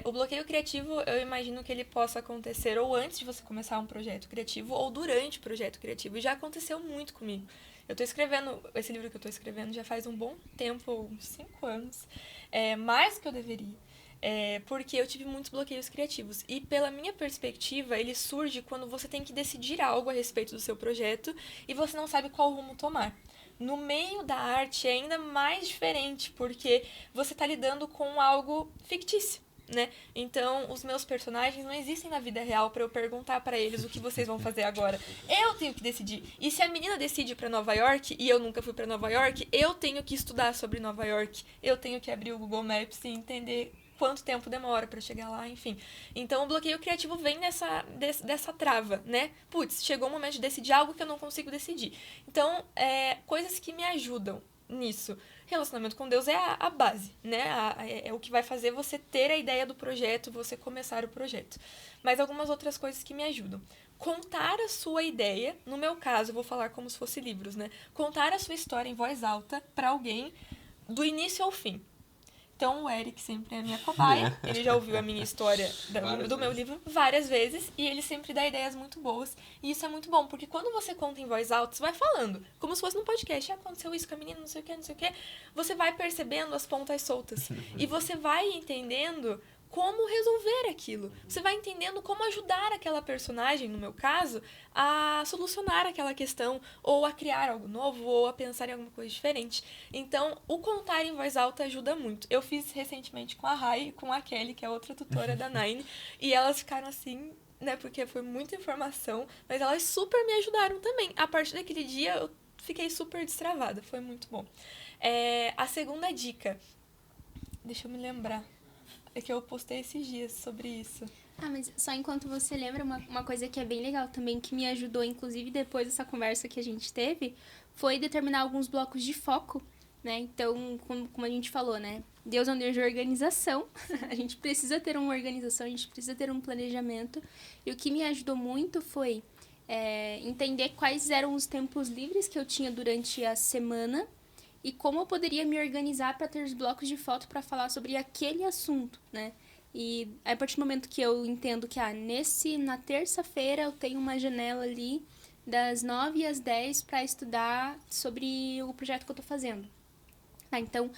O bloqueio criativo, eu imagino que ele possa acontecer ou antes de você começar um projeto criativo ou durante o projeto criativo. E já aconteceu muito comigo. Eu tô escrevendo, esse livro que eu tô escrevendo já faz um bom tempo, uns 5 anos, mais do que eu deveria. Porque eu tive muitos bloqueios criativos. E pela minha perspectiva, ele surge quando você tem que decidir algo a respeito do seu projeto e você não sabe qual rumo tomar. No meio da arte é ainda mais diferente, porque você está lidando com algo fictício, né? Então, os meus personagens não existem na vida real para eu perguntar para eles o que vocês vão fazer agora. Eu tenho que decidir. E se a menina decide ir para Nova York e eu nunca fui para Nova York, eu tenho que estudar sobre Nova York. Eu tenho que abrir o Google Maps e entender quanto tempo demora para chegar lá, enfim. Então, o bloqueio criativo vem dessa trava, né? Putz, chegou o momento de decidir algo que eu não consigo decidir. Então, coisas que me ajudam nisso. Relacionamento com Deus é a base, né? É o que vai fazer você ter a ideia do projeto, você começar o projeto. Mas algumas outras coisas que me ajudam. Contar a sua ideia, no meu caso, eu vou falar como se fosse livros, né? Contar a sua história em voz alta para alguém do início ao fim. Então, o Eric sempre é a minha cobaia. Ele já ouviu a minha história do meu livro várias vezes e ele sempre dá ideias muito boas. E isso é muito bom, porque quando você conta em voz alta, você vai falando, como se fosse num podcast. Aconteceu isso com a menina, não sei o que. Você vai percebendo as pontas soltas. E você vai entendendo como resolver aquilo. Você vai entendendo como ajudar aquela personagem, no meu caso, a solucionar aquela questão, ou a criar algo novo, ou a pensar em alguma coisa diferente. Então, o contar em voz alta ajuda muito. Eu fiz recentemente com a Rai e com a Kelly, que é outra tutora da Nine, e elas ficaram assim, né, porque foi muita informação, mas elas super me ajudaram também. A partir daquele dia, eu fiquei super destravada, foi muito bom. A segunda dica, deixa eu me lembrar. É que eu postei esses dias sobre isso. Mas só enquanto você lembra, uma coisa que é bem legal também, que me ajudou, inclusive depois dessa conversa que a gente teve, foi determinar alguns blocos de foco, né? Então, como a gente falou, né? Deus é um Deus de organização. A gente precisa ter uma organização, a gente precisa ter um planejamento. E o que me ajudou muito foi entender quais eram os tempos livres que eu tinha durante a semana e como eu poderia me organizar para ter os blocos de foto para falar sobre aquele assunto, né? E a partir do momento que eu entendo que na terça-feira eu tenho uma janela ali das 9 às 10 para estudar sobre o projeto que eu tô fazendo. Então,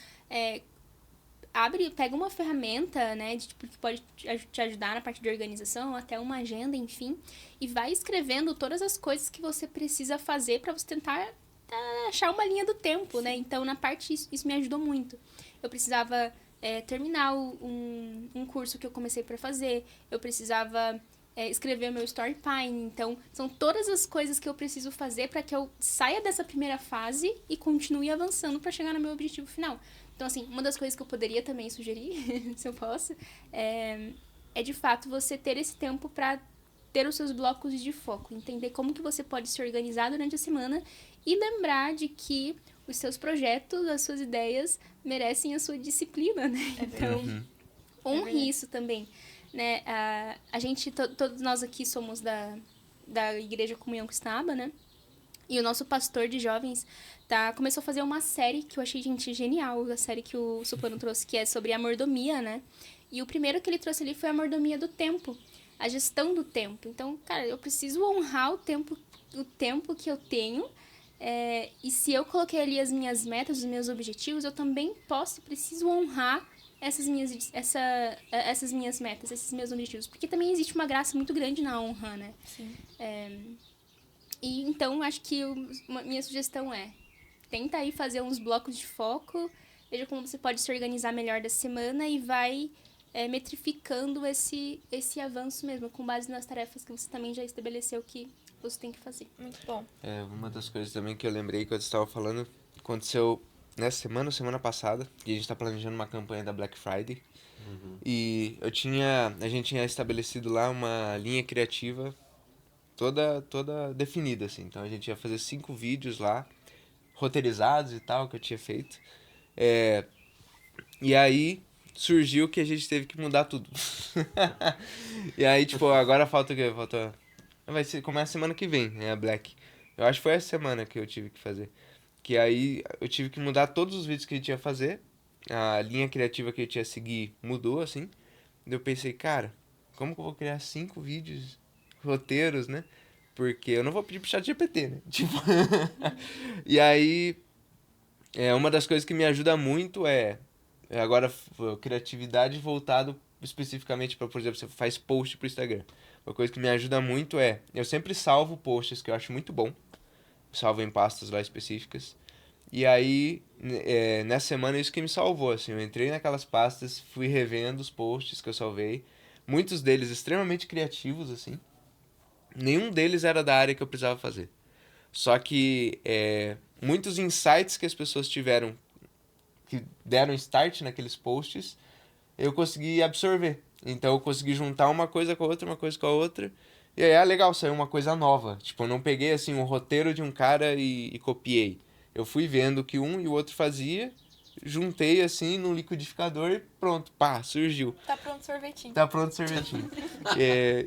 pega uma ferramenta, né, que pode te ajudar na parte de organização, até uma agenda, enfim, e vai escrevendo todas as coisas que você precisa fazer para você tentar achar uma linha do tempo, né? Então, na parte, isso me ajudou muito. Eu precisava terminar um curso que eu comecei para fazer, eu precisava escrever meu Storypine. Então, são todas as coisas que eu preciso fazer para que eu saia dessa primeira fase e continue avançando para chegar no meu objetivo final. Então, assim, uma das coisas que eu poderia também sugerir, se eu posso, é de fato você ter esse tempo para ter os seus blocos de foco, entender como que você pode se organizar durante a semana e lembrar de que os seus projetos, as suas ideias merecem a sua disciplina, né? Então, honre isso também, né? A gente, todos nós aqui somos da Igreja Comunhão Cristã, né? E o nosso pastor de jovens começou a fazer uma série que eu achei, gente, genial, a série que o Suplano trouxe, que é sobre a mordomia, né? E o primeiro que ele trouxe ali foi a mordomia do tempo, a gestão do tempo. Então, cara, eu preciso honrar o tempo que eu tenho, e se eu coloquei ali as minhas metas, os meus objetivos, eu também preciso honrar essas minhas metas, esses meus objetivos. Porque também existe uma graça muito grande na honra, né? Sim. E então, acho que minha sugestão tenta aí fazer uns blocos de foco, veja como você pode se organizar melhor da semana e vai metrificando esse avanço mesmo, com base nas tarefas que você também já estabeleceu que você tem que fazer. Muito bom. Uma das coisas também que eu lembrei quando você estava falando, aconteceu nessa semana passada, e a gente está planejando uma campanha da Black Friday. E a gente tinha estabelecido lá uma linha criativa toda definida, assim. Então a gente ia fazer 5 vídeos lá, roteirizados e tal, que eu tinha feito. E aí surgiu que a gente teve que mudar tudo. E aí, tipo, agora falta o quê? Começa semana que vem, né, a Black. Eu acho que foi essa semana que eu tive que fazer. Que aí eu tive que mudar todos os vídeos que a gente ia fazer. A linha criativa que a gente ia seguir mudou, assim. E eu pensei, cara, como que eu vou criar 5 vídeos, roteiros, né? Porque eu não vou pedir pro ChatGPT, né? Tipo... E aí, uma das coisas que me ajuda muito agora, criatividade voltado especificamente para, por exemplo, você faz post pro Instagram. Uma coisa que me ajuda muito eu sempre salvo posts que eu acho muito bom. Salvo em pastas lá específicas. E aí, nessa semana, isso que me salvou, assim. Eu entrei naquelas pastas, fui revendo os posts que eu salvei. Muitos deles extremamente criativos, assim. Nenhum deles era da área que eu precisava fazer. Só que muitos insights que as pessoas tiveram, que deram start naqueles posts, eu consegui absorver. Então eu consegui juntar uma coisa com a outra, e aí, legal, saiu uma coisa nova. Tipo, eu não peguei, assim, um roteiro de um cara e copiei. Eu fui vendo o que um e o outro fazia, juntei, assim, no liquidificador e pronto, pá, surgiu. Tá pronto o sorvetinho.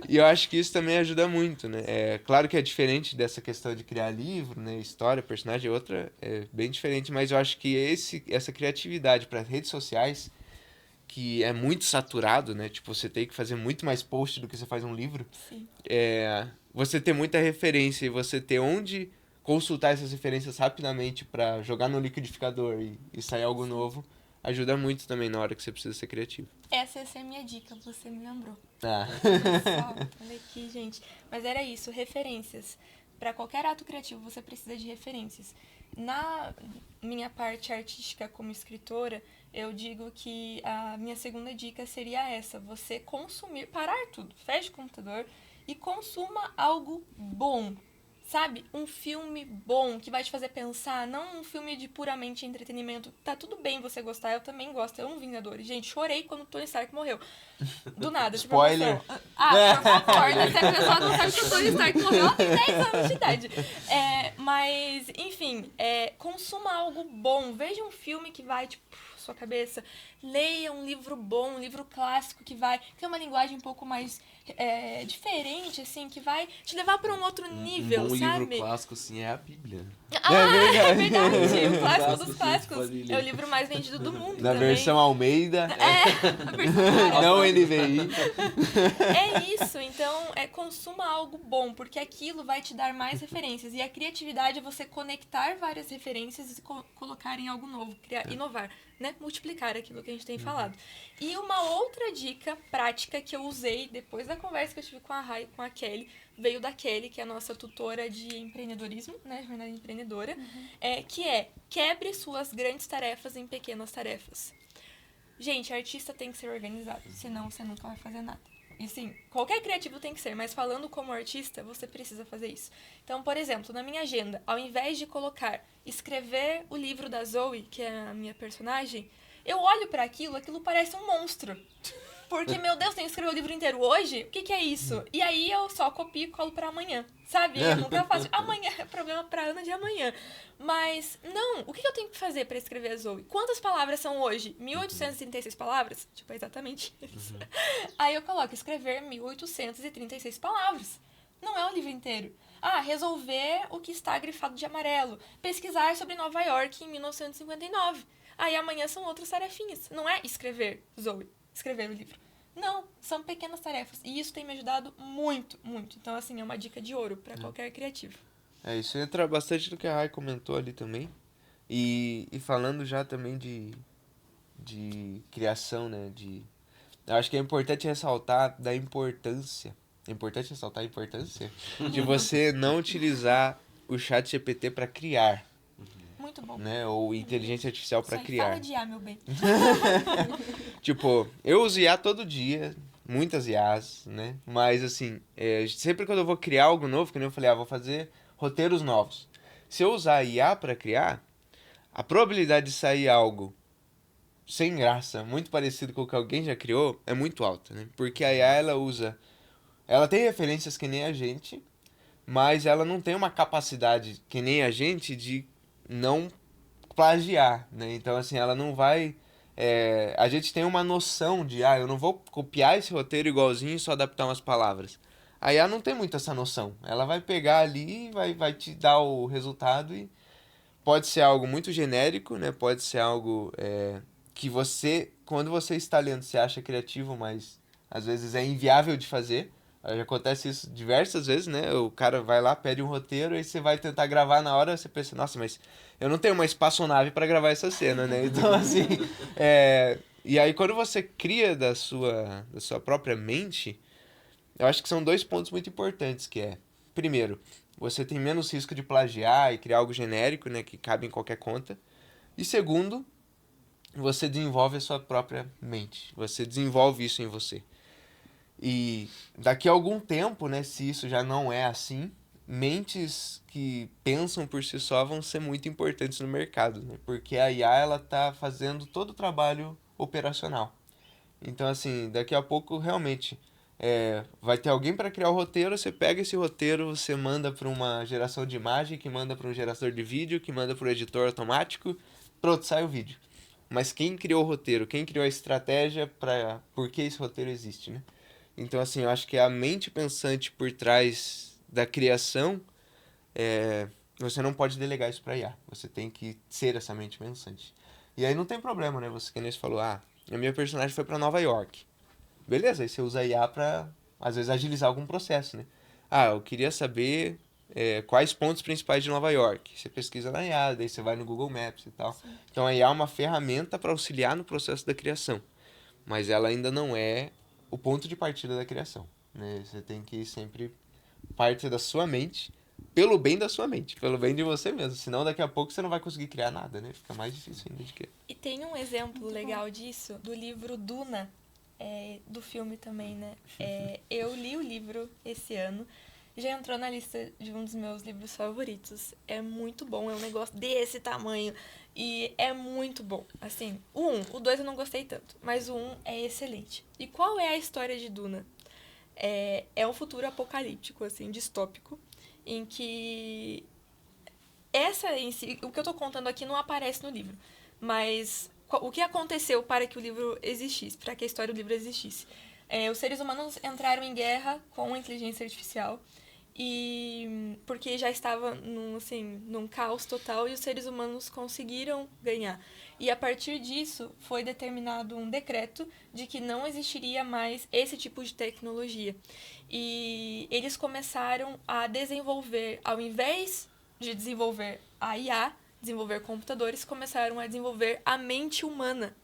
E eu acho que isso também ajuda muito, né? Claro que é diferente dessa questão de criar livro, né? História, personagem, outra é bem diferente, mas eu acho que essa criatividade para redes sociais, que é muito saturado, né? Tipo, você tem que fazer muito mais post do que você faz um livro. Sim. Você ter muita referência e você ter onde consultar essas referências rapidamente para jogar no liquidificador e sair algo novo, ajuda muito também na hora que você precisa ser criativo. Essa é a minha dica, você me lembrou. Olha aqui, gente. Mas era isso, referências. Para qualquer ato criativo, você precisa de referências. Na minha parte artística como escritora, eu digo que a minha segunda dica seria essa: você parar tudo, feche o computador e consuma algo bom. Sabe? Um filme bom, que vai te fazer pensar, não um filme de puramente entretenimento. Tá tudo bem você gostar, eu também gosto. Eu amo Vingadores. Gente, chorei quando o Tony Stark morreu. Do nada. Spoiler! Por favor, né? Se a pessoa não sabe que o Tony Stark morreu, ela tem 10 anos de idade. Mas, enfim, consuma algo bom. Veja um filme que vai, tipo, sua cabeça. Leia um livro bom, um livro clássico que vai ter uma linguagem um pouco mais diferente, assim, que vai te levar para um outro nível, um bom sabe? livro clássico, assim, é a Bíblia. É verdade. O clássico Clássico dos que clássicos. pode ler. É o livro mais vendido do mundo Na também. versão Almeida, A versão não NVI. É isso, então consuma algo bom, porque aquilo vai te dar mais referências. E a criatividade é você conectar várias referências e colocar em algo novo, inovar, né? Multiplicar aquilo que a gente tem falado. E uma outra dica prática que eu usei depois da conversa que eu tive com a Rai e com a Kelly, veio da Kelly, que é a nossa tutora de empreendedorismo, né? Jornada empreendedora, que quebre suas grandes tarefas em pequenas tarefas. Gente, artista tem que ser organizado, senão você nunca vai fazer nada. E assim, qualquer criativo tem que ser, mas falando como artista, você precisa fazer isso. Então, por exemplo, na minha agenda, ao invés de colocar escrever o livro da Zoe, que é a minha personagem, eu olho pra aquilo parece um monstro. Porque, meu Deus, tenho que escrever o livro inteiro hoje? O que é isso? E aí eu só copio e colo pra amanhã, sabe? Eu nunca faço. Amanhã é problema pra Ana de amanhã. Mas, não, o que eu tenho que fazer pra escrever a Zoe? Quantas palavras são hoje? 1836 palavras? Tipo, é exatamente isso. Aí eu coloco escrever 1836 palavras. Não é o livro inteiro. Resolver o que está grifado de amarelo. Pesquisar sobre Nova York em 1959. Aí amanhã são outras tarefinhas. Não é escrever, Zoe, escrever o livro. Não, são pequenas tarefas. E isso tem me ajudado muito, muito. Então, assim, é uma dica de ouro para qualquer criativo. Isso entra bastante no que a Rai comentou ali também. E falando já também de criação, né? Eu acho que é importante ressaltar da importância. É importante ressaltar a importância de você não utilizar o chat GPT para criar. Muito bom. Né? Ou inteligência artificial para criar. Fala de IA, meu bem. Tipo, eu uso IA todo dia, muitas IAs, né? Mas assim, sempre quando eu vou criar algo novo, que nem eu falei, vou fazer roteiros novos. Se eu usar IA para criar, a probabilidade de sair algo sem graça, muito parecido com o que alguém já criou, é muito alta, né? Porque a IA, ela tem referências que nem a gente, mas ela não tem uma capacidade que nem a gente de não plagiar, né? Então, assim, ela não vai... a gente tem uma noção de, eu não vou copiar esse roteiro igualzinho e só adaptar umas palavras. A IA não tem muito essa noção. Ela vai pegar ali e vai te dar o resultado e pode ser algo muito genérico, né? Pode ser algo que você, quando você está lendo, você acha criativo, mas às vezes é inviável de fazer. Já acontece isso diversas vezes, né? O cara vai lá, pede um roteiro, aí você vai tentar gravar na hora, você pensa, nossa, mas eu não tenho uma espaçonave para gravar essa cena, né? Então, assim, e aí quando você cria da sua própria mente, eu acho que são 2 pontos muito importantes, que primeiro, você tem menos risco de plagiar e criar algo genérico, né, que cabe em qualquer conta. E segundo, você desenvolve a sua própria mente. Você desenvolve isso em você. E daqui a algum tempo, né, se isso já não é assim, mentes que pensam por si só vão ser muito importantes no mercado, né? Porque a IA, ela tá fazendo todo o trabalho operacional. Então, assim, daqui a pouco, realmente, vai ter alguém para criar o roteiro, você pega esse roteiro, você manda para uma geração de imagem, que manda para um gerador de vídeo, que manda para o editor automático, pronto, sai o vídeo. Mas quem criou o roteiro? Quem criou a estratégia para por que esse roteiro existe, né? Então, assim, eu acho que a mente pensante por trás da criação, você não pode delegar isso para IA. Você tem que ser essa mente pensante. E aí não tem problema, né? Você, que nem você falou, a minha personagem foi para Nova York. Beleza, aí você usa a IA para, às vezes, agilizar algum processo, né? Eu queria saber quais pontos principais de Nova York. Você pesquisa na IA, daí você vai no Google Maps e tal. Sim. Então, a IA é uma ferramenta para auxiliar no processo da criação. Mas ela ainda não é o ponto de partida da criação, né? Você tem que sempre partir da sua mente, pelo bem da sua mente, pelo bem de você mesmo. Senão, daqui a pouco, você não vai conseguir criar nada, né? Fica mais difícil ainda de criar. E tem um exemplo legal disso, do livro Duna, do filme também, né? Eu li o livro esse ano, já entrou na lista de um dos meus livros favoritos. É muito bom, é um negócio desse tamanho e é muito bom. Assim, o 2 eu não gostei tanto, mas o 1 é excelente. E qual é a história de Duna? É um futuro apocalíptico, assim, distópico, em que o que eu tô contando aqui não aparece no livro, mas o que aconteceu para que o livro existisse, para que a história do livro existisse? Os seres humanos entraram em guerra com a inteligência artificial, e porque já estava num caos total e os seres humanos conseguiram ganhar. E a partir disso foi determinado um decreto de que não existiria mais esse tipo de tecnologia. E eles começaram a desenvolver, ao invés de desenvolver a IA, desenvolver computadores, começaram a desenvolver a mente humana,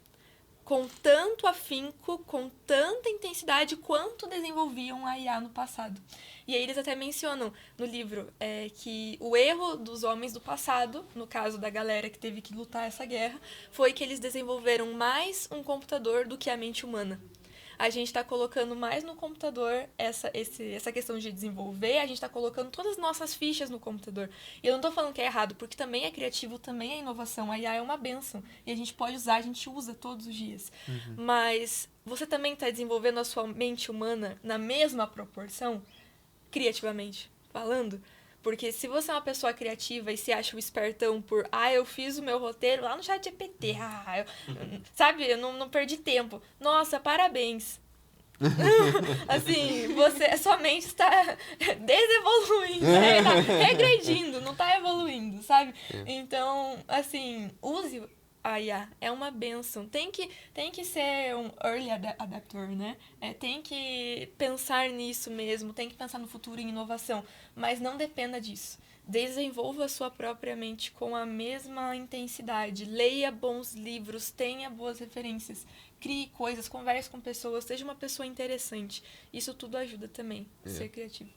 com tanto afinco, com tanta intensidade quanto desenvolviam a IA no passado. E aí eles até mencionam no livro que o erro dos homens do passado, no caso da galera que teve que lutar essa guerra, foi que eles desenvolveram mais um computador do que a mente humana. A gente está colocando mais no computador essa questão de desenvolver, a gente está colocando todas as nossas fichas no computador. E eu não estou falando que é errado, porque também é criativo, também é inovação. A IA é uma bênção. E a gente pode usar, a gente usa todos os dias. Mas você também está desenvolvendo a sua mente humana na mesma proporção, criativamente falando? Porque se você é uma pessoa criativa e se acha um espertão por, eu fiz o meu roteiro lá no ChatGPT, sabe, eu não perdi tempo. Nossa, parabéns. Assim, sua mente está desevoluindo, né? Tá regredindo, não está evoluindo, sabe? Então, assim, use a IA, é uma bênção. Tem que ser um early adapter, né? Tem que pensar nisso mesmo, tem que pensar no futuro em inovação, mas não dependa disso. Desenvolva a sua própria mente com a mesma intensidade. Leia bons livros, tenha boas referências, crie coisas, converse com pessoas, seja uma pessoa interessante. Isso tudo ajuda também a ser criativo.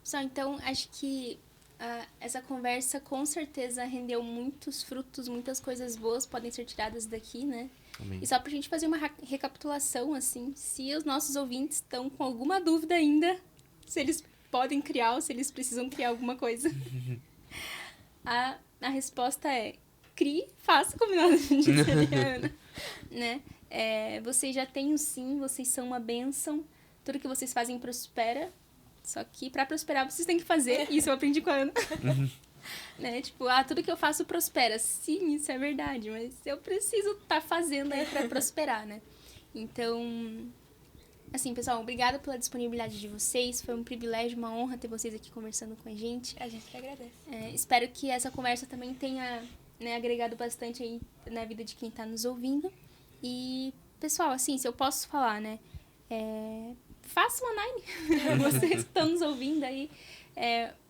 Pessoal, então acho que essa conversa com certeza rendeu muitos frutos, muitas coisas boas podem ser tiradas daqui, né? Amém. E só pra gente fazer uma recapitulação, assim, se os nossos ouvintes estão com alguma dúvida ainda, se eles podem criar ou se eles precisam criar alguma coisa, a resposta é: crie, faça, como nós disse a Ana, né? Vocês já têm o sim, vocês são uma bênção, tudo que vocês fazem prospera. Só que pra prosperar vocês têm que fazer. Isso eu aprendi com a Ana. Né? Tipo, tudo que eu faço prospera. Sim, isso é verdade. Mas eu preciso estar fazendo aí pra prosperar, né? Então, assim, pessoal, obrigada pela disponibilidade de vocês. Foi um privilégio, uma honra ter vocês aqui conversando com a gente. A gente que agradece. Espero que essa conversa também tenha, né, agregado bastante aí na vida de quem tá nos ouvindo. E, pessoal, assim, se eu posso falar, né? Faça uma Nine, vocês que estão nos ouvindo aí,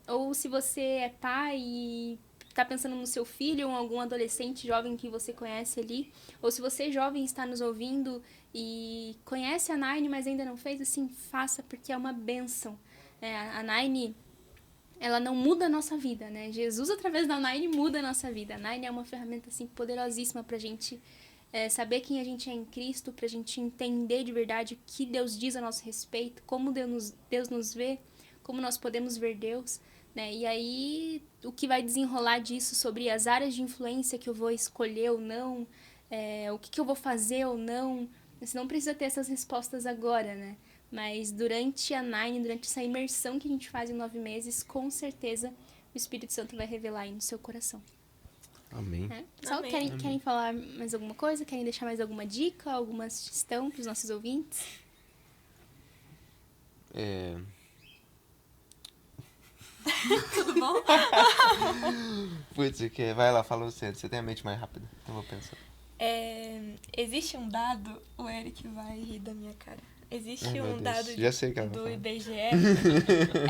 ou se você é pai e está pensando no seu filho ou algum adolescente jovem que você conhece ali, ou se você jovem está nos ouvindo e conhece a Nine, mas ainda não fez, assim, faça, porque é uma bênção. A Nine, ela não muda a nossa vida, né? Jesus, através da Nine, muda a nossa vida. A Nine é uma ferramenta, assim, poderosíssima pra gente saber quem a gente é em Cristo, pra gente entender de verdade o que Deus diz a nosso respeito, como Deus nos vê, como nós podemos ver Deus, né? E aí, o que vai desenrolar disso sobre as áreas de influência que eu vou escolher ou não, o que eu vou fazer ou não, você não precisa ter essas respostas agora, né? Mas durante a Nine, durante essa imersão que a gente faz em 9 meses, com certeza o Espírito Santo vai revelar aí no seu coração. Amém. Pessoal, Amém. querem falar mais alguma coisa? Querem deixar mais alguma dica, alguma sugestão para os nossos ouvintes? Tudo bom? Putz, vai lá, fala você tem a mente mais rápida, eu vou pensar. Existe um dado, o Eric vai rir da minha cara. Existe Ai, meu um Deus. dado Já sei que ela vai do falar. IBGE.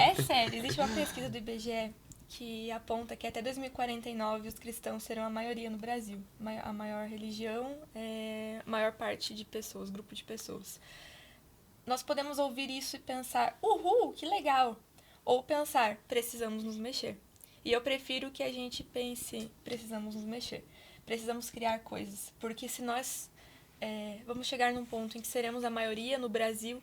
É sério, existe uma pesquisa do IBGE que aponta que até 2049 os cristãos serão a maioria no Brasil. A maior religião, a maior parte de pessoas, grupo de pessoas. Nós podemos ouvir isso e pensar, uhul, que legal! Ou pensar, precisamos nos mexer. E eu prefiro que a gente pense, precisamos nos mexer. Precisamos criar coisas. Porque se nós vamos chegar num ponto em que seremos a maioria no Brasil,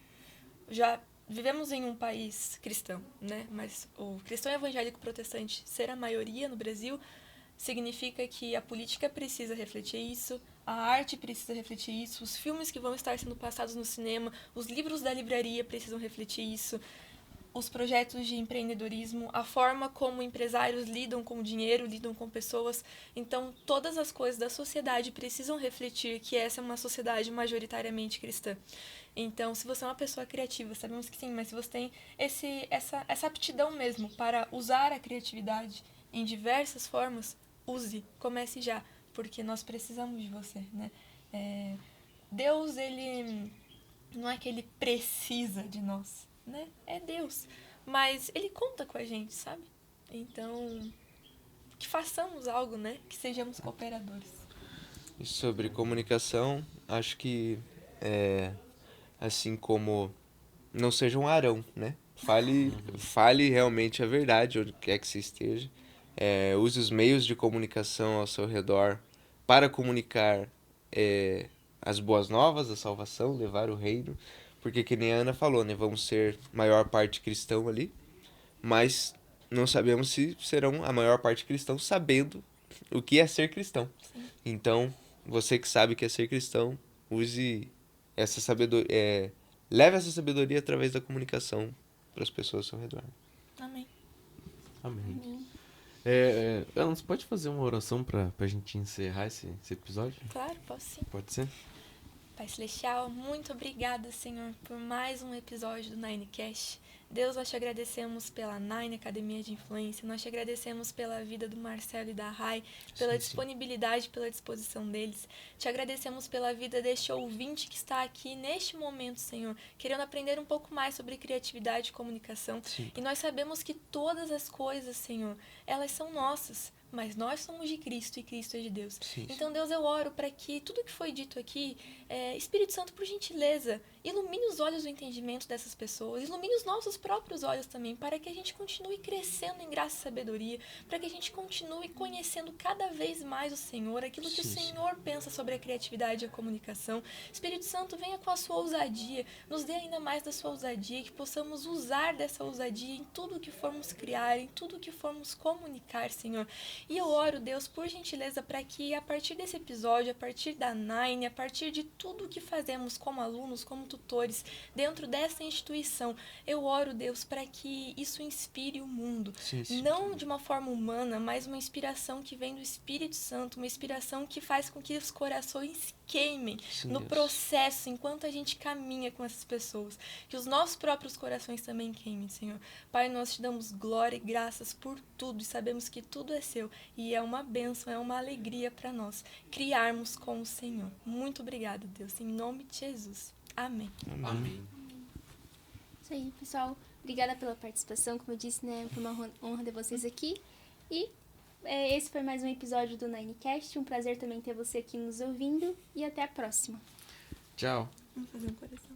já vivemos em um país cristão, né? Mas o cristão evangélico protestante ser a maioria no Brasil significa que a política precisa refletir isso, a arte precisa refletir isso, os filmes que vão estar sendo passados no cinema, os livros da livraria precisam refletir isso, os projetos de empreendedorismo, a forma como empresários lidam com o dinheiro, lidam com pessoas. Então, todas as coisas da sociedade precisam refletir que essa é uma sociedade majoritariamente cristã. Então, se você é uma pessoa criativa, sabemos que sim, mas se você tem essa aptidão mesmo para usar a criatividade em diversas formas, use, comece já, porque nós precisamos de você, né? Deus, ele não é que ele precisa de nós, né? É Deus, mas ele conta com a gente, sabe? Então, que façamos algo, né? Que sejamos cooperadores. E sobre comunicação, acho que assim como não seja um Arão, né? Fale realmente a verdade, onde quer que você esteja. Use os meios de comunicação ao seu redor para comunicar as boas novas, a salvação, levar o reino. Porque que nem a Ana falou, né? Vamos ser maior parte cristão ali, mas não sabemos se serão a maior parte cristão sabendo o que é ser cristão. Sim. Então, você que sabe o que é ser cristão, use essa sabedoria, leve essa sabedoria através da comunicação para as pessoas ao seu redor. Amém. Amém. Amém. Ana, você pode fazer uma oração pra gente encerrar esse episódio? Claro, posso sim. Pode ser? Pai Celestial, muito obrigada, Senhor, por mais um episódio do Ninecast. Deus, nós te agradecemos pela Nine Academia de Influência, nós te agradecemos pela vida do Marcelo e da Rai, pela Sim, sim. disponibilidade, pela disposição deles. Te agradecemos pela vida deste ouvinte que está aqui neste momento, Senhor, querendo aprender um pouco mais sobre criatividade e comunicação. Sim. E nós sabemos que todas as coisas, Senhor, elas são nossas, mas nós somos de Cristo e Cristo é de Deus. Sim, sim. Então, Deus, eu oro para que tudo que foi dito aqui, Espírito Santo, por gentileza, ilumine os olhos do entendimento dessas pessoas, ilumine os nossos próprios olhos também, para que a gente continue crescendo em graça e sabedoria, para que a gente continue conhecendo cada vez mais o Senhor, aquilo que o Sim, sim. Senhor pensa sobre a criatividade e a comunicação. Espírito Santo, venha com a sua ousadia, nos dê ainda mais da sua ousadia, que possamos usar dessa ousadia em tudo que formos criar, em tudo que formos comunicar, Senhor. E eu oro, Deus, por gentileza, para que a partir desse episódio, a partir da Nine, a partir de tudo que fazemos como alunos, como tutores, dentro dessa instituição, eu oro, Deus, para que isso inspire o mundo. Sim, sim. Não de uma forma humana, mas uma inspiração que vem do Espírito Santo, uma inspiração que faz com que os corações queimem Sim, no Deus. processo, enquanto a gente caminha com essas pessoas. Que os nossos próprios corações também queimem, Senhor. Pai, nós te damos glória e graças por tudo e sabemos que tudo é seu. E é uma bênção, é uma alegria para nós criarmos com o Senhor. Muito obrigada, Deus. Em nome de Jesus. Amém. Amém. Isso aí, pessoal. Obrigada pela participação. Como eu disse, né? Foi uma honra ter vocês aqui. E esse foi mais um episódio do Ninecast. Um prazer também ter você aqui nos ouvindo. E até a próxima. Tchau. Vamos fazer um coração.